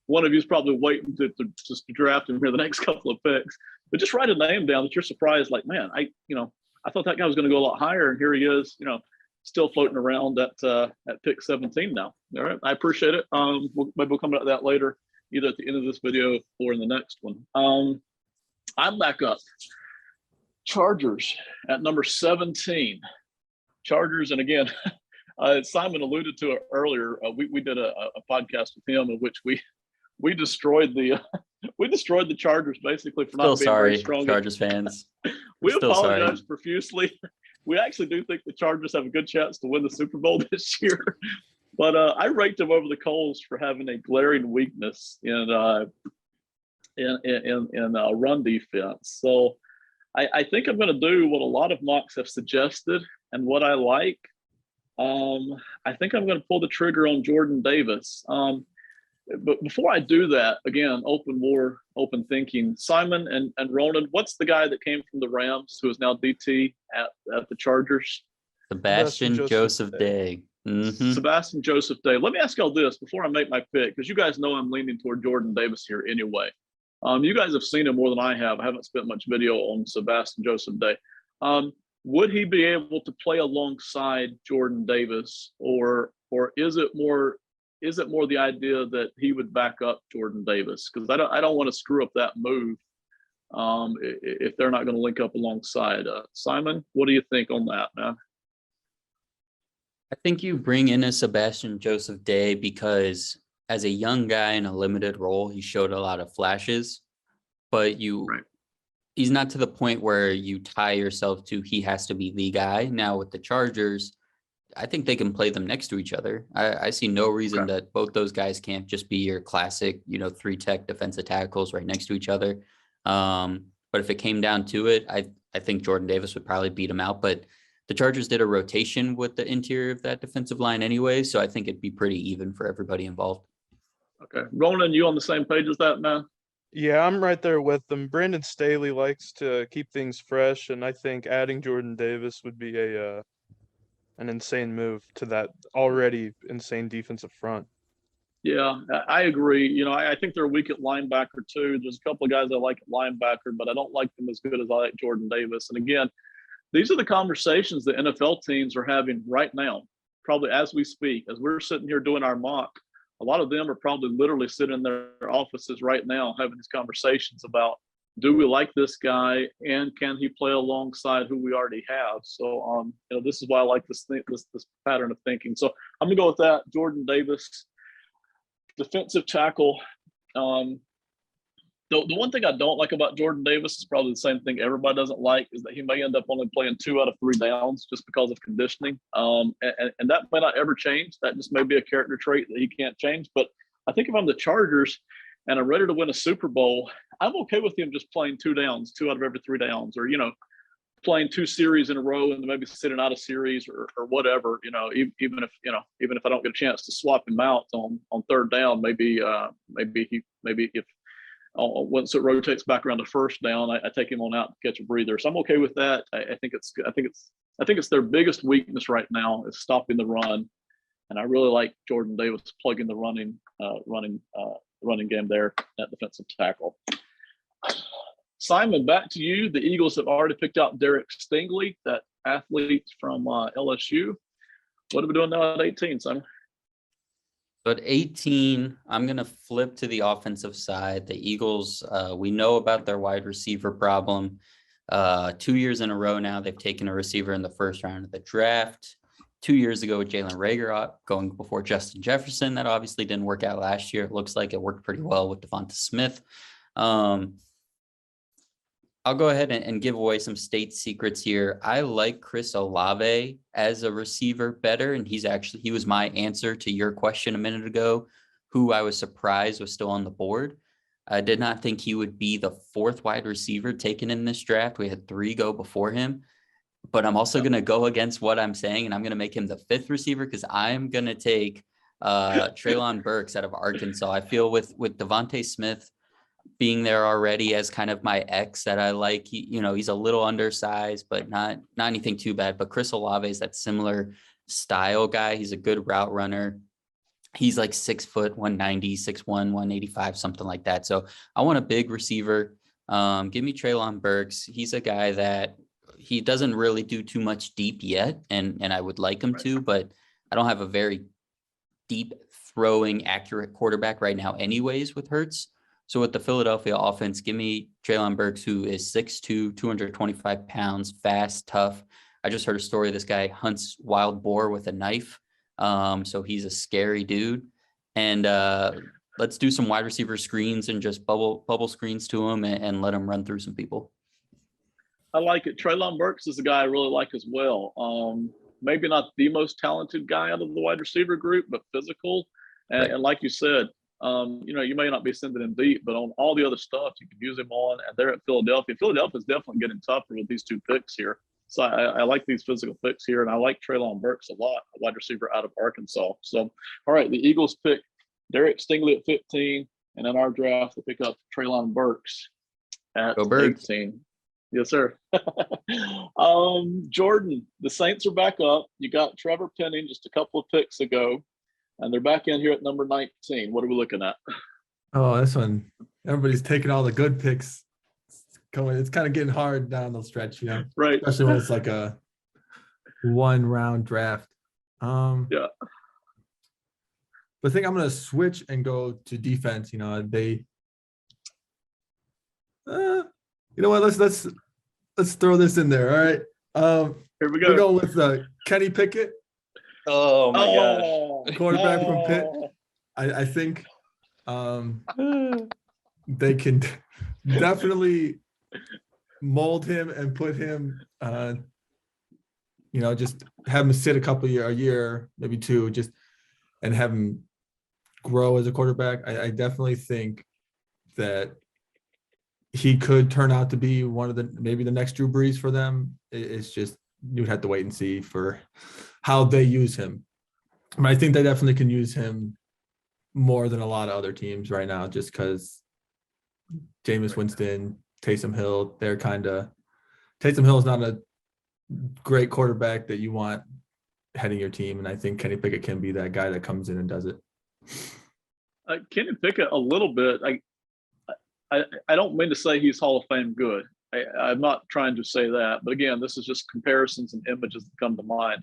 one of you is probably waiting to draft him here the next couple of picks, but just write a name down that you're surprised, like, man, I thought that guy was going to go a lot higher, and here he is, still floating around at pick 17 now. All right, I appreciate it. Maybe we'll come back to that later, either at the end of this video or in the next one. I'm back up. Chargers at number 17. Chargers, and again, Simon alluded to it earlier. We did a podcast with him in which we destroyed the Chargers basically for not being very strong. Chargers fans. We apologize profusely. We actually do think the Chargers have a good chance to win the Super Bowl this year, but I raked them over the coals for having a glaring weakness in run defense. So I think I'm going to do what a lot of mocks have suggested and what I like. I think I'm going to pull the trigger on Jordan Davis. But before I do that, again, open thinking. Simon and Ronan, what's the guy that came from the Rams who is now DT at the Chargers? Sebastian Joseph Day. Mm-hmm. Sebastian Joseph Day. Let me ask y'all this before I make my pick, because you guys know I'm leaning toward Jordan Davis here anyway. You guys have seen him more than I have. I haven't spent much video on Sebastian Joseph Day. Would he be able to play alongside Jordan Davis, or is it more the idea that he would back up Jordan Davis? Because I don't want to screw up that move if they're not going to link up alongside. Simon, what do you think on that, man? I think you bring in a Sebastian Joseph Day because as a young guy in a limited role, he showed a lot of flashes, but he's not to the point where you tie yourself to he has to be the guy. Now with the Chargers, I think they can play them next to each other. I see no reason that both those guys can't just be your classic, 3-tech defensive tackles right next to each other. But if it came down to it, I think Jordan Davis would probably beat him out. But the Chargers did a rotation with the interior of that defensive line anyway, so I think it'd be pretty even for everybody involved. Okay. Ronan, you on the same page as that, man? Yeah, I'm right there with them. Brandon Staley likes to keep things fresh, and I think adding Jordan Davis would be an insane move to that already insane defensive front. Yeah, I agree. I think they're weak at linebacker too. There's a couple of guys I like at linebacker, but I don't like them as good as I like Jordan Davis. And again, these are the conversations the NFL teams are having right now, probably as we speak, as we're sitting here doing our mock. A lot of them are probably literally sitting in their offices right now having these conversations about, do we like this guy, and can he play alongside who we already have? So, this is why I like this pattern of thinking. So I'm gonna go with that. Jordan Davis, defensive tackle. The one thing I don't like about Jordan Davis is probably the same thing everybody doesn't like, is that he may end up only playing 2 out of 3 downs just because of conditioning. And that may not ever change. That just may be a character trait that he can't change. But I think if I'm the Chargers and I'm ready to win a Super Bowl, I'm okay with him just playing 2 downs, 2 out of every 3 downs, or, playing 2 series in a row and maybe sitting out a series or whatever, even if I don't get a chance to swap him out on 3rd down, maybe if once it rotates back around to 1st down, I take him on out to catch a breather. So I'm okay with that. I think it's their biggest weakness right now is stopping the run, and I really like Jordan Davis plugging the running game there at defensive tackle. Simon, back to you. The Eagles have already picked out Derek Stingley, that athlete from LSU. What are we doing now at 18, Simon? So at 18, I'm going to flip to the offensive side. The Eagles, we know about their wide receiver problem. 2 years in a row now, they've taken a receiver in the 1st round of the draft. 2 years ago with Jalen Reagor going before Justin Jefferson. That obviously didn't work out last year. It looks like it worked pretty well with Devonta Smith. I'll go ahead and give away some state secrets here. I like Chris Olave as a receiver better, and he was my answer to your question a minute ago, who I was surprised was still on the board. I did not think he would be the fourth wide receiver taken in this draft. We had 3 go before him, but I'm also going to go against what I'm saying, and I'm going to make him the 5th receiver because I'm going to take Treylon Burks out of Arkansas. I feel with Devontae Smith being there already as kind of my X that I like, he's a little undersized, but not anything too bad. But Chris Olave is that similar style guy. He's a good route runner. He's like 6 foot, 190, 6'1", 185, something like that. So I want a big receiver. Give me Treylon Burks. He's a guy that he doesn't really do too much deep yet, and I would like him to, but I don't have a very deep throwing accurate quarterback right now anyways with Hurts. So with the Philadelphia offense, give me Treylon Burks, who is 6'2", 225 pounds, fast, tough. I just heard a story. This guy hunts wild boar with a knife. So he's a scary dude. And let's do some wide receiver screens and just bubble screens to him and let him run through some people. I like it. Treylon Burks is a guy I really like as well. Maybe not the most talented guy out of the wide receiver group, but physical. And, Right. and like you said, you may not be sending him deep, but on all the other stuff, you can use him on. And they're at Philadelphia. Philadelphia's definitely getting tougher with these 2 picks here. So I like these physical picks here, and I like Treylon Burks a lot, a wide receiver out of Arkansas. So, all right, the Eagles pick Derek Stingley at 15, and in our draft, they pick up Treylon Burks at 18. Yes, sir. Jordan, the Saints are back up. You got Trevor Penn just a couple of picks ago, and they're back in here at number 19. What are we looking at? Oh, this one. Everybody's taking all the good picks. It's kind of getting hard down the stretch, Right. Especially when it's like a 1-round draft. Yeah. But I think I'm going to switch and go to defense. You know what? Let's throw this in there. All right. Here we We're go. going with Kenny Pickett, Oh my gosh. quarterback from Pitt. I think they can definitely mold him and put him, just have him sit a year, maybe 2, and have him grow as a quarterback. I definitely think that he could turn out to be maybe the next Drew Brees for them. It's just, you'd have to wait and see for how they use him. But I think they definitely can use him more than a lot of other teams right now, just because Jameis Winston, Taysom Hill, Taysom Hill is not a great quarterback that you want heading your team. And I think Kenny Pickett can be that guy that comes in and does it. Kenny Pickett a little bit. I don't mean to say he's Hall of Fame good. I'm not trying to say that. But again, this is just comparisons and images that come to mind.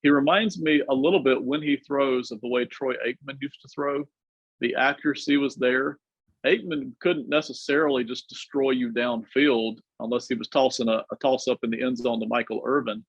He reminds me a little bit when he throws of the way Troy Aikman used to throw. The accuracy was there. Aikman couldn't necessarily just destroy you downfield unless he was tossing a toss-up in the end zone to Michael Irvin.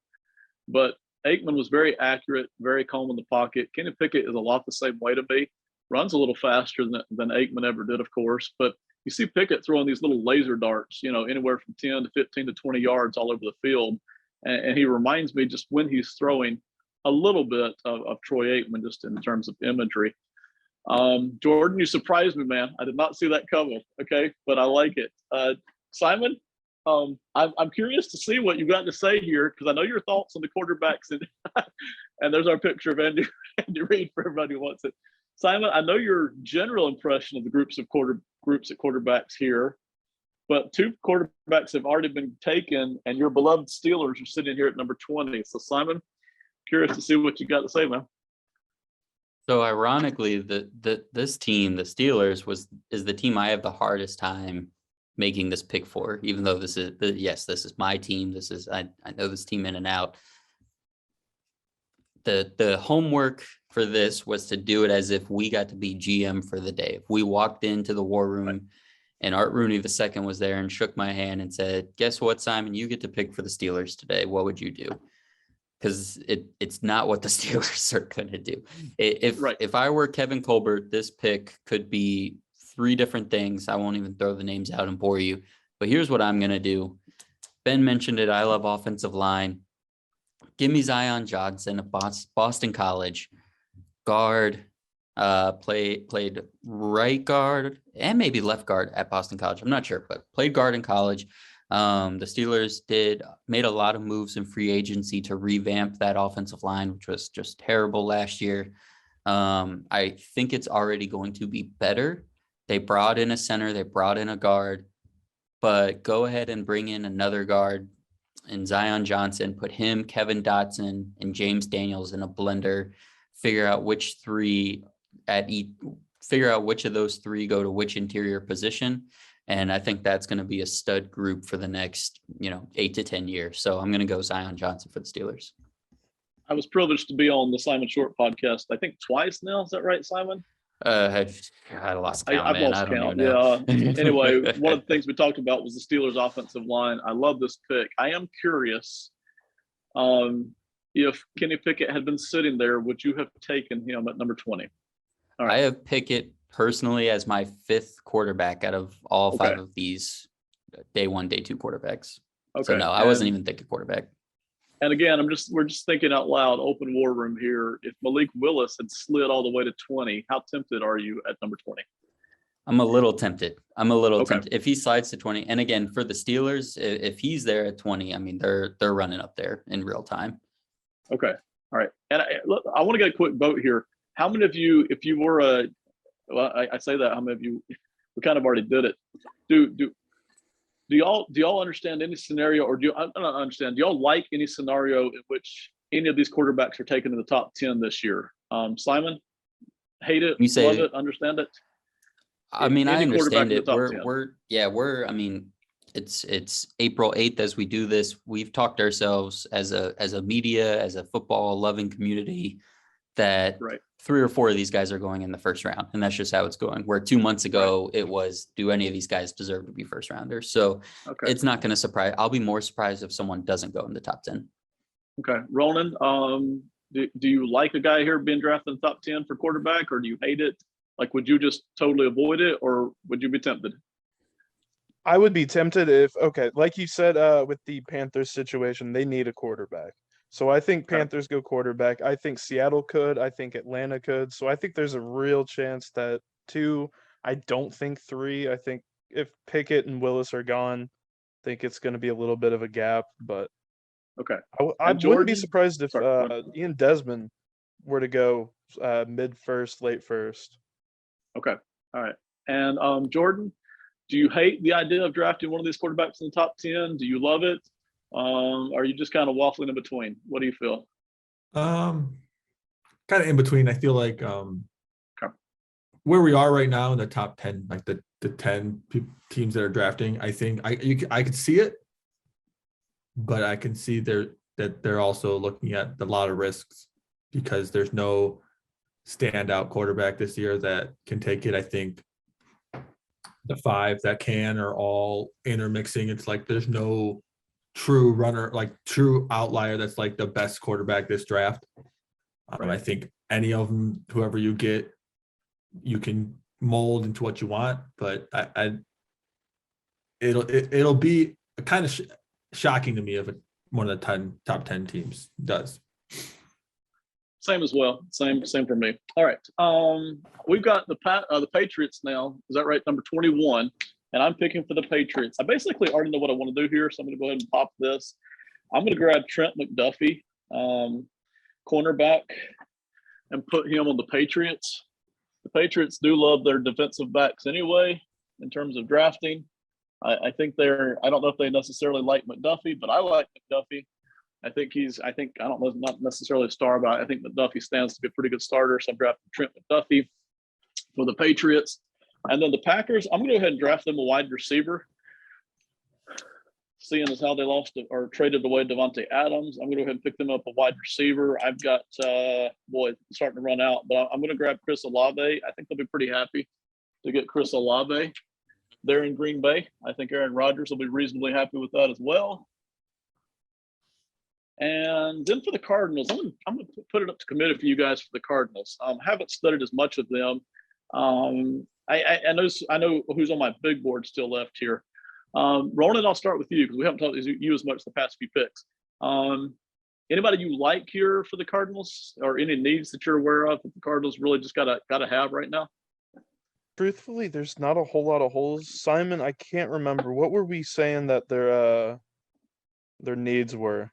But Aikman was very accurate, very calm in the pocket. Kenny Pickett is a lot the same way to me. Runs a little faster than Aikman ever did, of course. But you see Pickett throwing these little laser darts, anywhere from 10 to 15 to 20 yards all over the field. And he reminds me just when he's throwing a little bit of Troy Aikman, just in terms of imagery. Jordan, you surprised me, man. I did not see that coming. Okay, but I like it. Simon, I'm curious to see what you got to say here, because I know your thoughts on the quarterbacks, and there's our picture of Andy Reid for everybody who wants it. Simon, I know your general impression of the groups at quarterbacks here, but 2 quarterbacks have already been taken, and your beloved Steelers are sitting here at number 20. So, Simon, curious to see what you got to say, man. So ironically, this team, the Steelers, is the team I have the hardest time making this pick for, even though this is my team. I know this team in and out. The homework for this was to do it as if we got to be GM for the day. If we walked into the war room and Art Rooney II was there and shook my hand and said, "Guess what, Simon, you get to pick for the Steelers today. What would you do?" Because it's not what the Steelers are going to do. If I were Kevin Colbert, this pick could be 3 different things. I won't even throw the names out and bore you. But here's what I'm going to do. Ben mentioned it. I love offensive line. Give me Zion Johnson of Boston College. Guard, Played right guard and maybe left guard at Boston College. I'm not sure, but played guard in college. The Steelers made a lot of moves in free agency to revamp that offensive line, which was just terrible last year. I think it's already going to be better. They brought in a center, they brought in a guard, but go ahead and bring in another guard in Zion Johnson, put him, Kevin Dotson, and James Daniels in a blender, figure out which of those three go to which interior position. And I think that's going to be a stud group for the next, 8 to 10 years. So I'm going to go Zion Johnson for the Steelers. I was privileged to be on the Simon Shortt podcast, I think twice now. Is that right, Simon? I lost count, I've man. lost I don't count. even know. Yeah. Anyway, one of the things we talked about was the Steelers' offensive line. I love this pick. I am curious, if Kenny Pickett had been sitting there, would you have taken him at number 20? All right. I have Pickett personally as my 5th quarterback out of all 5 of these day 1, day 2 quarterbacks. Okay. So no, I wasn't even thinking quarterback. And again, we're just thinking out loud, open war room here. If Malik Willis had slid all the way to 20, how tempted are you at number 20? I'm a little tempted. Tempted. If he slides to 20, and again, for the Steelers, if he's there at 20, I mean, they're running up there in real time. Okay. All right. And I want to get a quick vote here. How many of you, if you were I say that, how many of you, we kind of already did it. Do y'all understand any scenario, or do y'all like any scenario in which any of these quarterbacks are taken in the top 10 this year? Simon, hate it, love it, understand it? I mean, I understand it. It's April 8th as we do this. We've talked ourselves as a media, as a football loving community, that 3 or 4 of these guys are going in the first round. And that's just how it's going. Where 2 months ago, it was, do any of these guys deserve to be first rounders? So it's not going to surprise. I'll be more surprised if someone doesn't go in the top 10. Okay. Ronan, do you like a guy here being drafted in the top 10 for quarterback, or do you hate it? Like, would you just totally avoid it, or would you be tempted? I would be tempted like you said, with the Panthers situation, they need a quarterback. So I think Panthers go quarterback. I think Seattle could. I think Atlanta could. So I think there's a real chance that 2. I don't think 3. I think if Pickett and Willis are gone, I think it's going to be a little bit of a gap. But I wouldn't be surprised if Ian Desmond were to go mid-first, late-first. Okay. All right. And Jordan, do you hate the idea of drafting one of these quarterbacks in the top 10? Do you love it? Are you just kind of waffling in between? What do you feel? Kind of in between. I feel like where we are right now in the top 10, like the 10 teams that are drafting, I think I could see it, but I can see that they're also looking at a lot of risks because there's no standout quarterback this year that can take it. I think the 5 that can are all intermixing. It's like there's no true runner, like true outlier that's like the best quarterback this draft. I think any of them, whoever you get, you can mold into what you want, but it'll be kind of shocking to me if one of the top 10 teams does. Same as well. Same for me. All right. We've got the Patriots now. Is that right? Number 21. And I'm picking for the Patriots. I basically already know what I want to do here, so I'm going to go ahead and pop this. I'm going to grab Trent McDuffie, cornerback, and put him on the Patriots. The Patriots do love their defensive backs anyway in terms of drafting. I think I don't know if they necessarily like McDuffie, but I like McDuffie. I don't know, not necessarily a star, but I think McDuffie stands to be a pretty good starter. So I'm drafting Trent McDuffie for the Patriots. And then the Packers, I'm going to go ahead and draft them a wide receiver. Seeing as how they lost or traded away Devontae Adams, I'm going to go ahead and pick them up a wide receiver. I've got, starting to run out, but I'm going to grab Chris Olave. I think they'll be pretty happy to get Chris Olave there in Green Bay. I think Aaron Rodgers will be reasonably happy with that as well. And then for the Cardinals, I'm going to put it up to committee for you guys for the Cardinals. Haven't studied as much of them. I know who's on my big board still left here. Ronan, I'll start with you because we haven't talked to you as much the past few picks. Anybody you like here for the Cardinals, or any needs that you're aware of that the Cardinals really just gotta have right now? Truthfully, there's not a whole lot of holes. Simon, I can't remember. What were we saying that their needs were?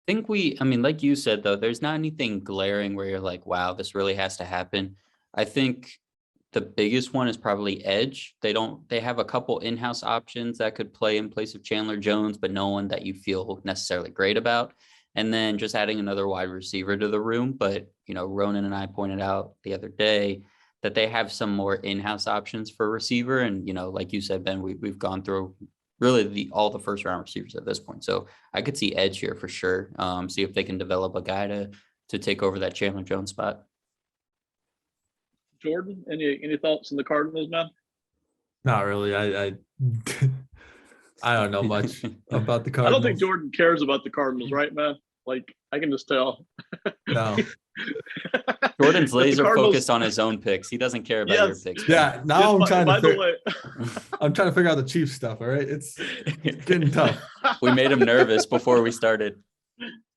I mean, like you said, though, there's not anything glaring where you're like, wow, this really has to happen. I think the biggest one is probably edge. They have a couple in-house options that could play in place of Chandler Jones, but no one that you feel necessarily great about. And then just adding another wide receiver to the room. But, Ronan and I pointed out the other day that they have some more in-house options for receiver. And, like you said, Ben, we've gone through really all the first round receivers at this point. So I could see edge here for sure. See if they can develop a guy to take over that Chandler Jones spot. Jordan, any thoughts on the Cardinals, man? Not really. I I don't know much about the I Cardinals. don't think Jordan cares about the Cardinals, right, man? Like, I can just tell. No. Jordan's laser focused on his own picks. He doesn't care about your picks. Yeah, now Yes, I'm by the trying way, I'm trying to figure out the Chiefs stuff, all right? It's getting tough. We made him nervous before we started.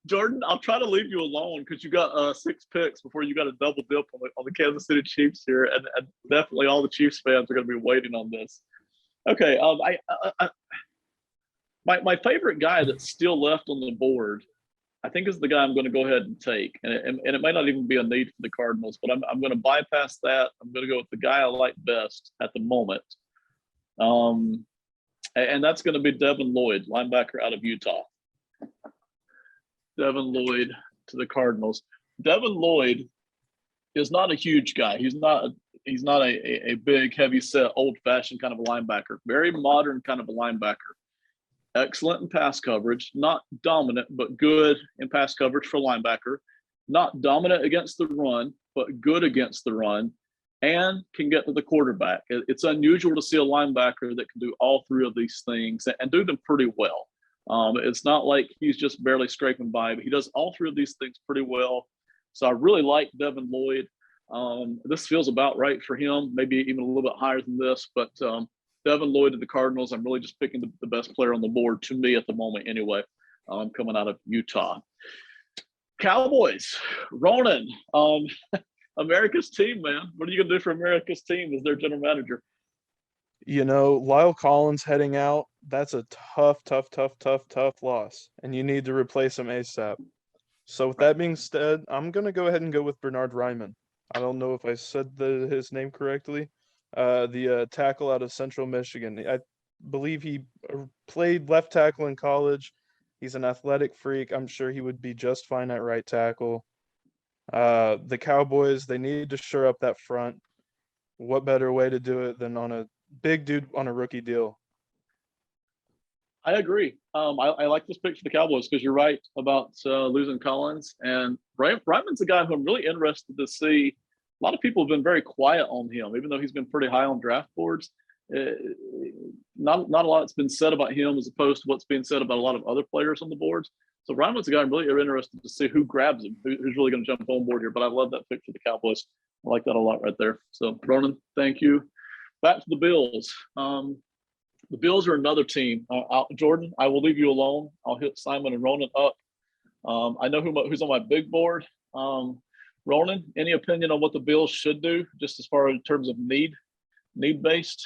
Jordan, I'll try to leave you alone because you got 6 picks before you got a double dip on the Kansas City Chiefs here, and definitely all the Chiefs fans are going to be waiting on this. Okay, my favorite guy that's still left on the board, I think, is the guy I'm going to go ahead and take, and it might not even be a need for the Cardinals, but I'm going to bypass that. I'm going to go with the guy I like best at the moment, and that's going to be Devin Lloyd, linebacker out of Utah. Devin Lloyd to the Cardinals. Devin Lloyd is not a huge guy. He's not a big, heavy set, old-fashioned kind of a linebacker. Very modern kind of a linebacker. Excellent in pass coverage, not dominant, but good in pass coverage for linebacker. Not dominant against the run, but good against the run, and can get to the quarterback. It's unusual to see a linebacker that can do all 3 of these things and do them pretty well. It's not like he's just barely scraping by, but he does all 3 of these things pretty well. So I really like Devin Lloyd. This feels about right for him, maybe even a little bit higher than this, but Devin Lloyd to the Cardinals, I'm really just picking the best player on the board to me at the moment anyway, coming out of Utah. Cowboys, Ronan, America's team, man. What are you going to do for America's team as their general manager? Lyle Collins heading out, that's a tough loss, and you need to replace him ASAP. So with that being said, I'm going to go ahead and go with Bernhard Raimann. I don't know if I said his name correctly. The tackle out of Central Michigan. I believe he played left tackle in college. He's an athletic freak. I'm sure he would be just fine at right tackle. The Cowboys, they need to shore up that front. What better way to do it than on a big dude on a rookie deal? I agree. I like this pick for the Cowboys because you're right about losing Collins. And Raimann's a guy who I'm really interested to see. A lot of people have been very quiet on him, even though he's been pretty high on draft boards. Not a lot that's been said about him as opposed to what's being said about a lot of other players on the boards. So Raimann's a guy I'm really interested to see who grabs him, who's really going to jump on board here. But I love that pick for the Cowboys. I like that a lot right there. So, Ronan, thank you. Back to the Bills. The Bills are another team. Jordan, I will leave you alone. I'll hit Simon and Ronan up. I know who's on my big board. Ronan, any opinion on what the Bills should do, just as far in terms of need-based?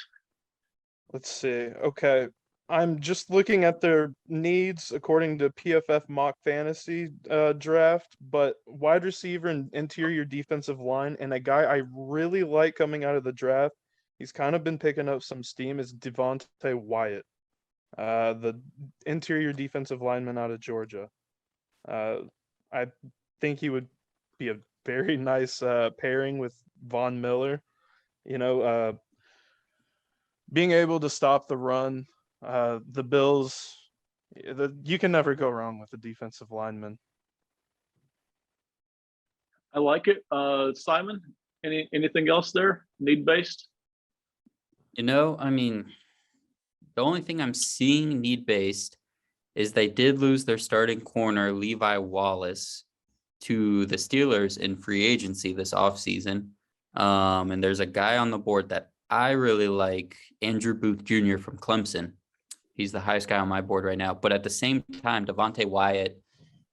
Let's see. Okay. I'm just looking at their needs according to PFF mock fantasy draft, but wide receiver and interior defensive line, and a guy I really like coming out of the draft, he's kind of been picking up some steam, is Devontae Wyatt, the interior defensive lineman out of Georgia. I think he would be a very nice pairing with Von Miller. Being able to stop the run. The Bills, you can never go wrong with a defensive lineman. I like it. Simon, anything else there? Need-based? I mean, the only thing I'm seeing need-based is they did lose their starting corner, Levi Wallace, to the Steelers in free agency this offseason. And there's a guy on the board that I really like, Andrew Booth Jr. from Clemson. He's the highest guy on my board right now. But at the same time, Devontae Wyatt,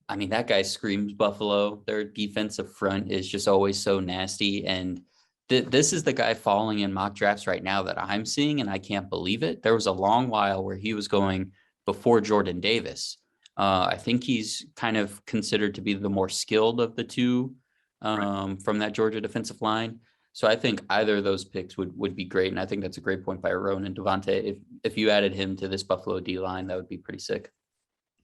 I mean, that guy screams Buffalo. Their defensive front is just always so nasty. And this is the guy falling in mock drafts right now that I'm seeing, and I can't believe it. There was a long while where he was going before Jordan Davis. I think he's kind of considered to be the more skilled of the two from that Georgia defensive line. So I think either of those picks would be great. And I think that's a great point by Ronan. Devontae, if you added him to this Buffalo D line, that would be pretty sick.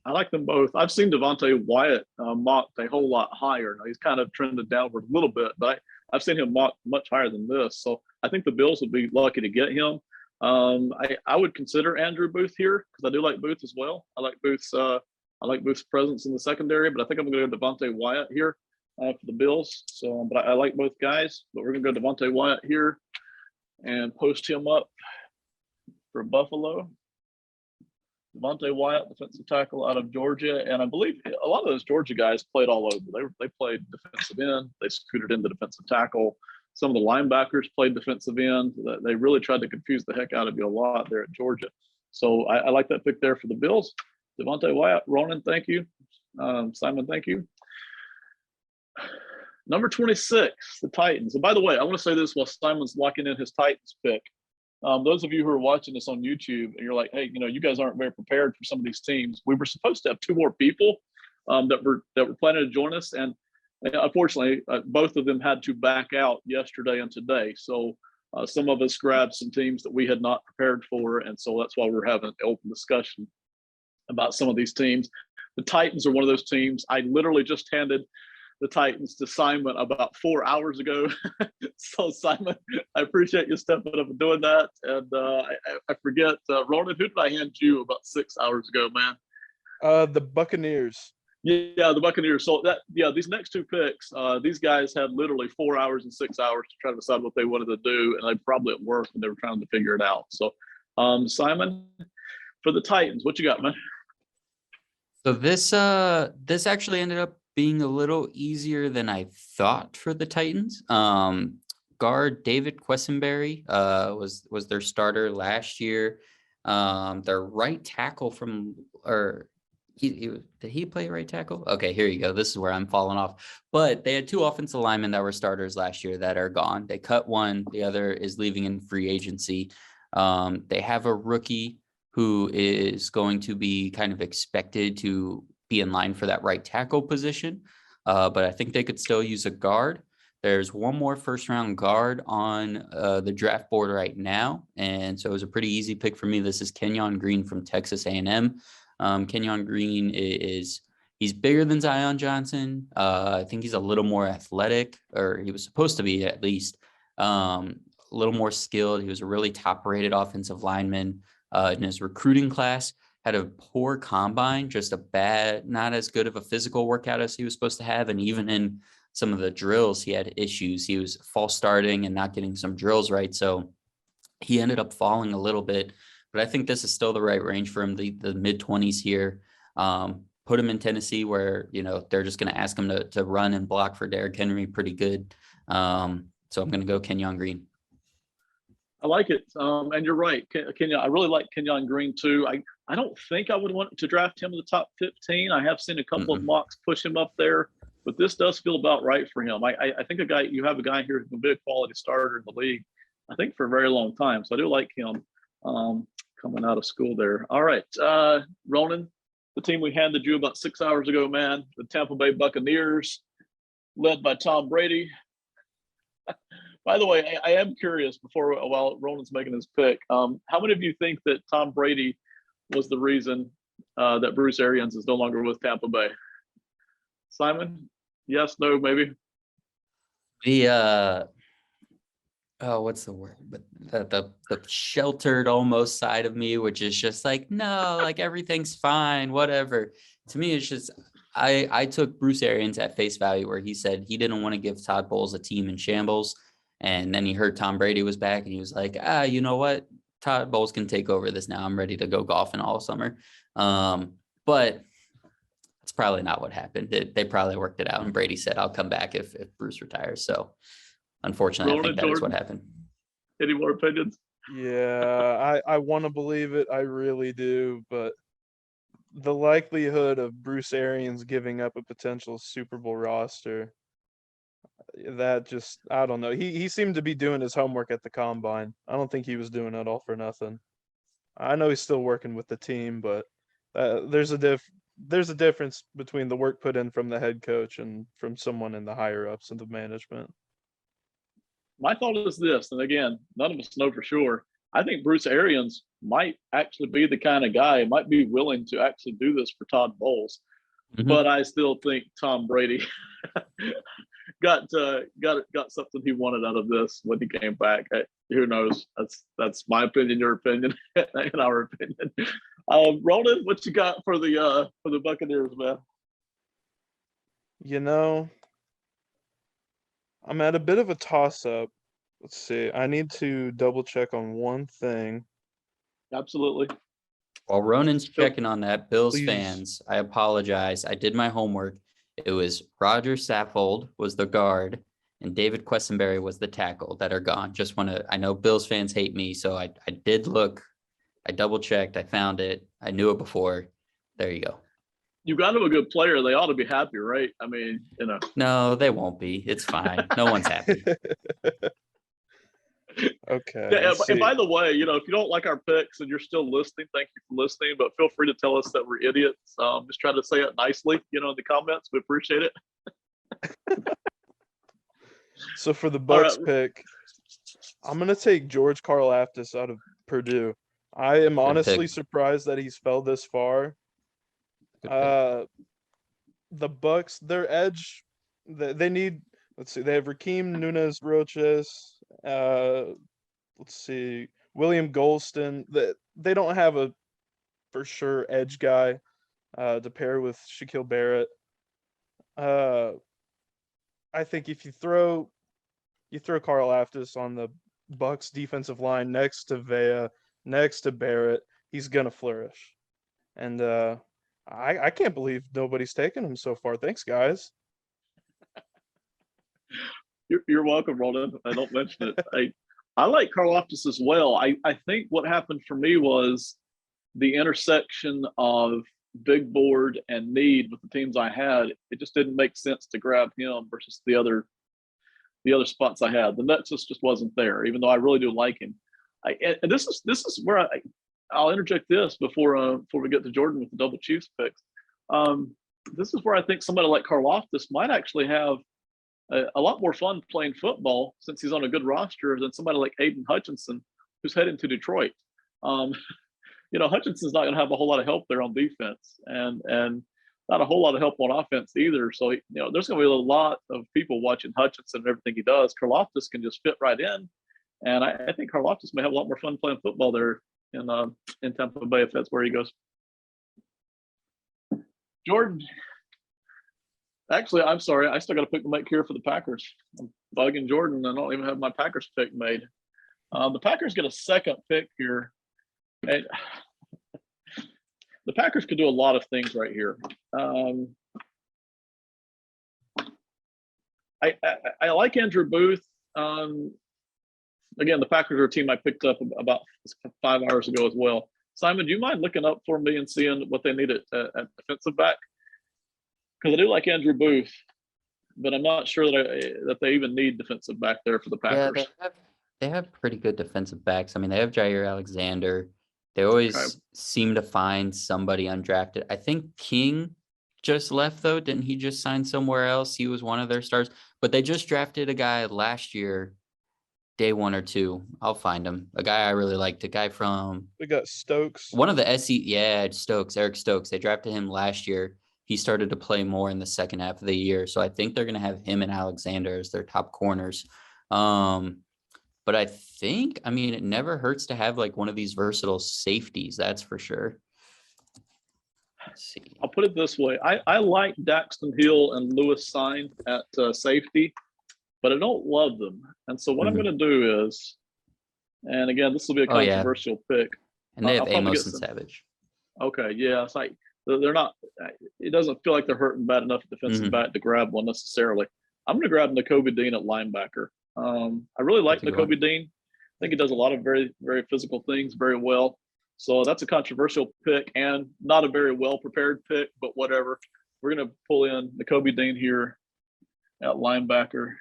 I like them both. I've seen Devontae Wyatt mocked a whole lot higher. Now, he's kind of trended downward a little bit, but I've seen him mocked much higher than this. So I think the Bills would be lucky to get him. I would consider Andrew Booth here because I do like Booth as well. I like Booth's presence in the secondary, but I think I'm going to go Devontae Wyatt here for the Bills. So, but I like both guys. But we're going to go Devontae Wyatt here and post him up for Buffalo. Devontae Wyatt, defensive tackle out of Georgia. And I believe a lot of those Georgia guys played all over. They played defensive end. They scooted into defensive tackle. Some of the linebackers played defensive end. They really tried to confuse the heck out of you a lot there at Georgia. So I like that pick there for the Bills. Devontae Wyatt, Ronan, thank you. Simon, thank you. Number 26, the Titans. And by the way, I want to say this while Simon's locking in his Titans pick. Those of you who are watching this on YouTube and you're like, hey, you guys aren't very prepared for some of these teams. We were supposed to have two more people that were planning to join us, and unfortunately, both of them had to back out yesterday and today. So some of us grabbed some teams that we had not prepared for, and so that's why we're having an open discussion about some of these teams. The Titans are one of those teams. I literally just handed the Titans to Simon about 4 hours ago. So Simon, I appreciate you stepping up and doing that. And I forget, Ronan, who did I hand you about 6 hours ago, man? The Buccaneers. Yeah, the Buccaneers. So these next two picks, these guys had literally 4 hours and 6 hours to try to decide what they wanted to do, and they probably at work and they were trying to figure it out. So, Simon, for the Titans, what you got, man? So this actually ended up being a little easier than I thought for the Titans. Guard David Quessenberry was their starter last year. Their right tackle did he play right tackle? Okay, here you go. This is where I'm falling off. But they had two offensive linemen that were starters last year that are gone. They cut one. The other is leaving in free agency. They have a rookie who is going to be kind of expected to be in line for that right tackle position. But I think they could still use a guard. There's one more first round guard on the draft board right now. And so it was a pretty easy pick for me. This is Kenyan Green from Texas A&M. Kenyan Green he's bigger than Zion Johnson. I think he's a little more athletic, or he was supposed to be at least a little more skilled. He was a really top rated offensive lineman in his recruiting class. Had a poor combine, just not as good of a physical workout as he was supposed to have. And even in some of the drills, he had issues. He was false starting and not getting some drills right. So he ended up falling a little bit, but I think this is still the right range for him, the mid-20s here. Put him in Tennessee where, they're just going to ask him to run and block for Derrick Henry pretty good. So I'm going to go Kenyan Green. I like it. And you're right. Kenyon, I really like Kenyon Green too. I don't think I would want to draft him in the top 15. I have seen a couple of mocks push him up there, but this does feel about right for him. I think you have a guy here who can be a quality starter in the league, I think for a very long time. So I do like him coming out of school there. All right. Ronan, the team we handed you about 6 hours ago, man, the Tampa Bay Buccaneers, led by Tom Brady. By the way, I am curious while Ronan's making his pick, how many of you think that Tom Brady was the reason that Bruce Arians is no longer with Tampa Bay? Simon? Yes, no, maybe? What's the word? But the sheltered almost side of me, which is just like, no, like everything's fine, whatever. To me, it's just, I took Bruce Arians at face value where he said he didn't want to give Todd Bowles a team in shambles. And then he heard Tom Brady was back and he was like, you know what? Todd Bowles can take over this now. I'm ready to go golfing all summer. But that's probably not what happened. They probably worked it out. And Brady said, I'll come back if Bruce retires. So unfortunately, I think that is what happened. Any more opinions? Yeah, I want to believe it. I really do. But the likelihood of Bruce Arians giving up a potential Super Bowl roster, that just, I don't know. He seemed to be doing his homework at the combine. I don't think he was doing it all for nothing. I know he's still working with the team, but there's a difference between the work put in from the head coach and from someone in the higher ups in the management. My thought is this, and again, none of us know for sure. I think Bruce Arians might actually be the kind of guy, might be willing to actually do this for Todd Bowles. Mhm. But I still think Tom Brady got something he wanted out of this when he came back. Who knows? That's my opinion, your opinion, and our opinion. Ronan, what you got for the Buccaneers, man? You know, I'm at a bit of a toss-up. Let's see. I need to double check on one thing. Absolutely. While Ronan's checking on that, Bills Please. fans, I apologize. I did my homework. It was Roger Saffold was the guard and David Quessenberry was the tackle that are gone. I know Bills fans hate me, so I did look. I double checked. I found it. I knew it before. There you go. You got him a good player. They ought to be happy, right? I mean, No, they won't be. It's fine. No one's happy. Okay. Yeah, let's and see. by the way, if you don't like our picks and you're still listening, thank you for listening. But feel free to tell us that we're idiots. Just try to say it nicely, in the comments. We appreciate it. So for the All Bucks right. pick, I'm gonna take George Karlaftis out of Purdue. I am honestly pick. surprised that he's fell this far. Good pick. The Bucks, their edge, they need. Let's see, they have Raheem Nunez Roches. Let's see, William Golston. They don't have a for sure edge guy to pair with Shaquille Barrett. I think if you throw Karlaftis on the Bucks defensive line next to Vea, next to Barrett, he's gonna flourish. And I can't believe nobody's taken him so far. Thanks, guys. You're welcome, Ronan. I don't mention it. I like Karlaftis as well. I think what happened for me was the intersection of big board and need with the teams I had. It just didn't make sense to grab him versus the other spots I had. The nexus just wasn't there, even though I really do like him. And this is where I'll interject this before we get to Jordan with the double Chiefs picks. This is where I think somebody like Karlaftis might actually have a lot more fun playing football since he's on a good roster than somebody like Aiden Hutchinson, who's heading to Detroit. Hutchinson's not going to have a whole lot of help there on defense, and not a whole lot of help on offense either. So there's going to be a lot of people watching Hutchinson and everything he does. Karlaftis can just fit right in, and I think Karlaftis may have a lot more fun playing football there in Tampa Bay if that's where he goes. Jordan. Actually, I'm sorry. I still got to pick the make here for the Packers. I'm bugging Jordan. I don't even have my Packers pick made. The Packers get a second pick here. And the Packers could do a lot of things right here. I like Andrew Booth. Again, the Packers are a team I picked up about 5 hours ago as well. Simon, do you mind looking up for me and seeing what they need at defensive back? Because I do like Andrew Booth, but I'm not sure that they even need defensive back there for the Packers. Yeah, they have pretty good defensive backs. I mean, they have Jair Alexander. They always seem to find somebody undrafted. I think King just left, though. Didn't he just sign somewhere else? He was one of their stars. But they just drafted a guy last year, day 1 or 2. I'll find him. A guy I really liked. A guy from... We got Stokes. One of the SC... Yeah, Stokes. Eric Stokes. They drafted him last year. He started to play more in the second half of the year. So I think they're going to have him and Alexander as their top corners. But I think, it never hurts to have like one of these versatile safeties. That's for sure. Let's see. I'll put it this way. I like Daxton Hill and Lewis Sign at safety, but I don't love them. And so what I'm going to do is, and again, this will be a controversial pick. And they have Amos and Savage. Okay, yeah. It's like they're not, it doesn't feel like they're hurting bad enough at defensive back to grab one necessarily. I'm going to grab Nakobe Dean at linebacker. I really like Nakobe Dean. I think he does a lot of very, very physical things very well. So that's a controversial pick and not a very well prepared pick, but whatever. We're going to pull in Nakobe Dean here at linebacker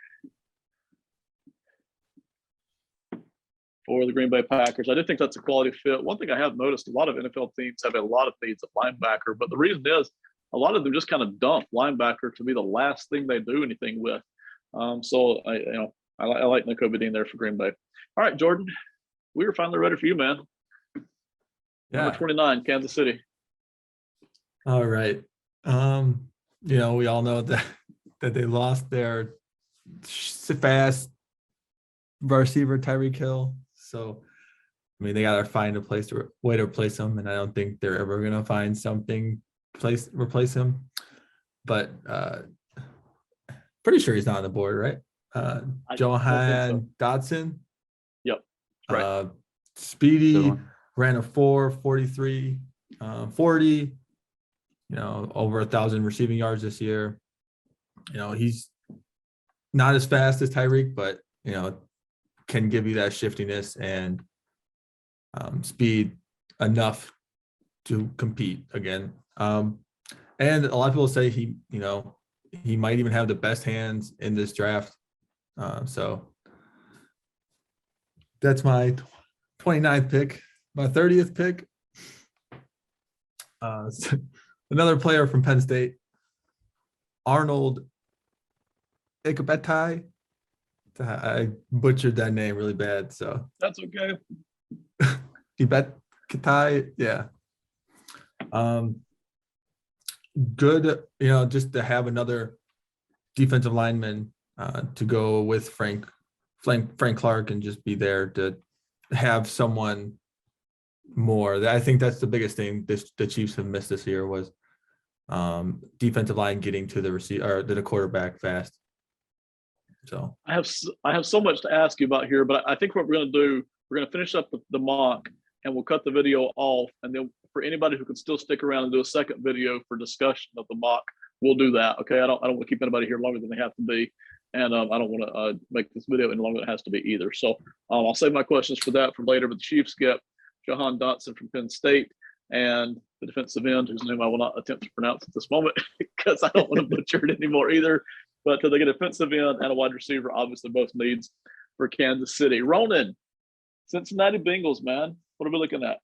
for the Green Bay Packers. I do think that's a quality fit. One thing I have noticed, a lot of NFL teams have a lot of needs at linebacker, but the reason is a lot of them just kind of dump linebacker to be the last thing they do anything with. So I like Nakobe Dean there for Green Bay. All right, Jordan, we were finally ready for you, man. Yeah. Number 29, Kansas City. All right. We all know that they lost their fast receiver Tyreek Hill. So, I mean, they got to find a way to replace him, and I don't think they're ever going to find something replace him. But pretty sure he's not on the board, right? Johann Dodson. Yep. Right. Speedy, ran a 4.43, 40. Over 1,000 receiving yards this year. He's not as fast as Tyreek, but can give you that shiftiness and speed enough to compete again. And a lot of people say he might even have the best hands in this draft. So that's my 29th pick. My 30th pick. Another player from Penn State, Arnold Ichabetta. I butchered that name really bad, so that's okay. Ichabetta, yeah. Good, just to have another defensive lineman to go with Frank Clark and just be there to have someone more. I think that's the biggest thing the Chiefs have missed this year was defensive line getting to the receiver or to the quarterback fast. So I have so much to ask you about here, but I think what we're going to do, we're going to finish up the mock and we'll cut the video off, and then for anybody who can still stick around and do a second video for discussion of the mock, we'll do that. Okay, I don't want to keep anybody here longer than they have to be, and I don't want to make this video any longer than it has to be either. So I'll save my questions for that for later. But the Chiefs get Johann Dodson from Penn State and the defensive end, whose name I will not attempt to pronounce at this moment because I don't want to butcher it anymore either. But they get a defensive end and a wide receiver, obviously both needs for Kansas City. Ronan, Cincinnati Bengals, man. What are we looking at?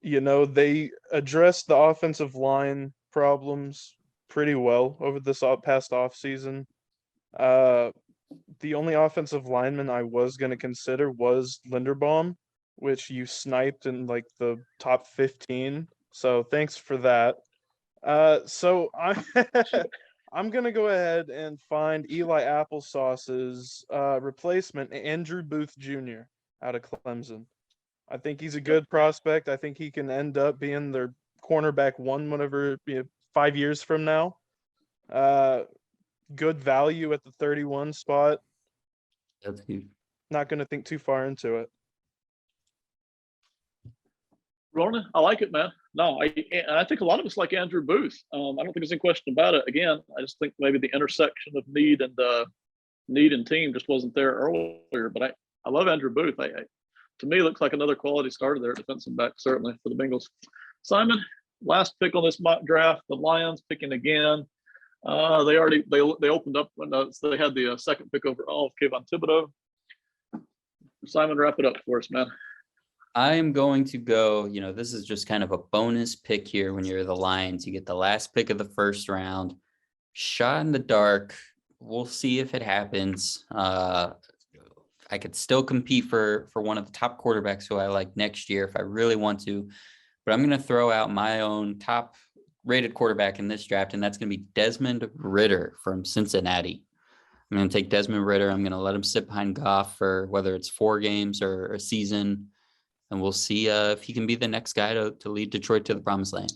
They addressed the offensive line problems pretty well over this past offseason. The only offensive lineman I was going to consider was Lindenbaum, which you sniped in like the top 15. So thanks for that. So I'm going to go ahead and find Eli Applesauce's replacement, Andrew Booth Jr. out of Clemson. I think he's a good prospect. I think he can end up being their cornerback one whenever 5 years from now. Good value at the 31 spot. That's huge. Not going to think too far into it. Ronan, I like it, man. No, I think a lot of us like Andrew Booth. I don't think there's any question about it. Again, I just think maybe the intersection of need and team just wasn't there earlier. But I love Andrew Booth. To me, looks like another quality starter there, defensive back, certainly for the Bengals. Simon, last pick on this mock draft, the Lions picking again. They opened up when so they had the second pick overall, Kayvon Thibodeau. Simon, wrap it up for us, man. I am going to go, this is just kind of a bonus pick here when you're the Lions. You get the last pick of the first round. Shot in the dark. We'll see if it happens. I could still compete for one of the top quarterbacks who I like next year if I really want to. But I'm going to throw out my own top rated quarterback in this draft, and that's going to be Desmond Ritter from Cincinnati. I'm going to take Desmond Ritter. I'm going to let him sit behind Goff for whether it's 4 games or a season. And we'll see if he can be the next guy to lead Detroit to the promised land.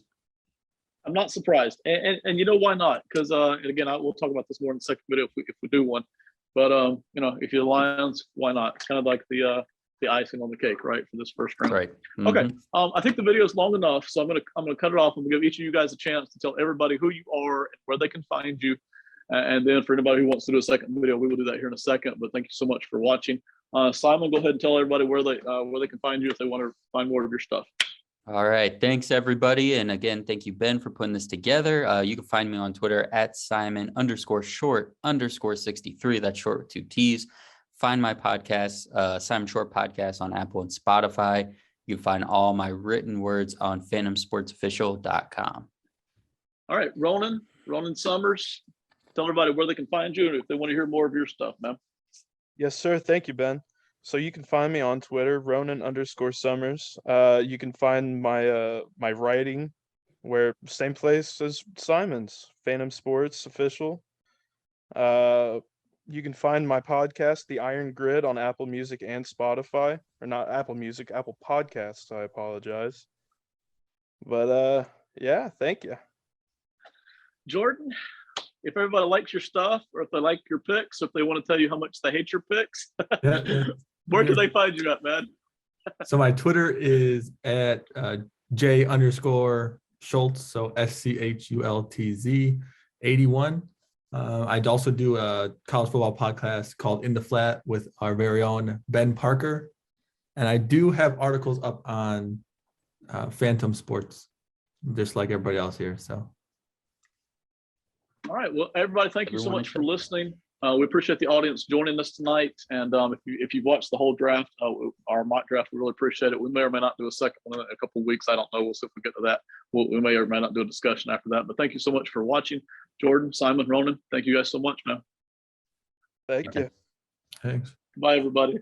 I'm not surprised. And why not? Because, again, we'll talk about this more in the second video if we do one. But, if you're the Lions, why not? It's kind of like the icing on the cake, right, for this first round. Right. Mm-hmm. Okay. I think the video is long enough, so I'm gonna cut it off. I'm gonna give each of you guys a chance to tell everybody who you are and where they can find you. And then for anybody who wants to do a second video, we will do that here in a second. But thank you so much for watching. Simon, go ahead and tell everybody where they can find you if they want to find more of your stuff. All right. Thanks, everybody. And again, thank you, Ben, for putting this together. You can find me on Twitter at Simon_Short_63. That's Short with 2 T's. Find my podcast, Simon Short Podcast, on Apple and Spotify. You can find all my written words on fantomsportsofficial.com. All right, Ronan Summers, tell everybody where they can find you and if they want to hear more of your stuff, man. Yes, sir. Thank you, Ben. So you can find me on Twitter, Ronan_Summers. You can find my my writing where same place as Simon's, Fantom Sports Official. You can find my podcast, The Iron Grid, on Apple Music and Spotify. Or not Apple Music, Apple Podcasts, I apologize. But yeah, thank you. Jordan, if everybody likes your stuff or if they like your picks, if they want to tell you how much they hate your picks, where can they find you at, man? So my Twitter is at J_Schultz, so SCHULTZ 81. I'd also do a college football podcast called In the Flat with our very own Ben Parker. And I do have articles up on Fantom Sports, just like everybody else here. So. All right. Well, everybody, thank you so much for listening. We appreciate the audience joining us tonight. And if you've watched the whole draft, our mock draft, we really appreciate it. We may or may not do a second one in a couple of weeks. I don't know. We'll see if we get to that. We may or may not do a discussion after that. But thank you so much for watching. Jordan, Simon, Ronan, thank you guys so much, man. Thank you. Thanks. Bye, everybody.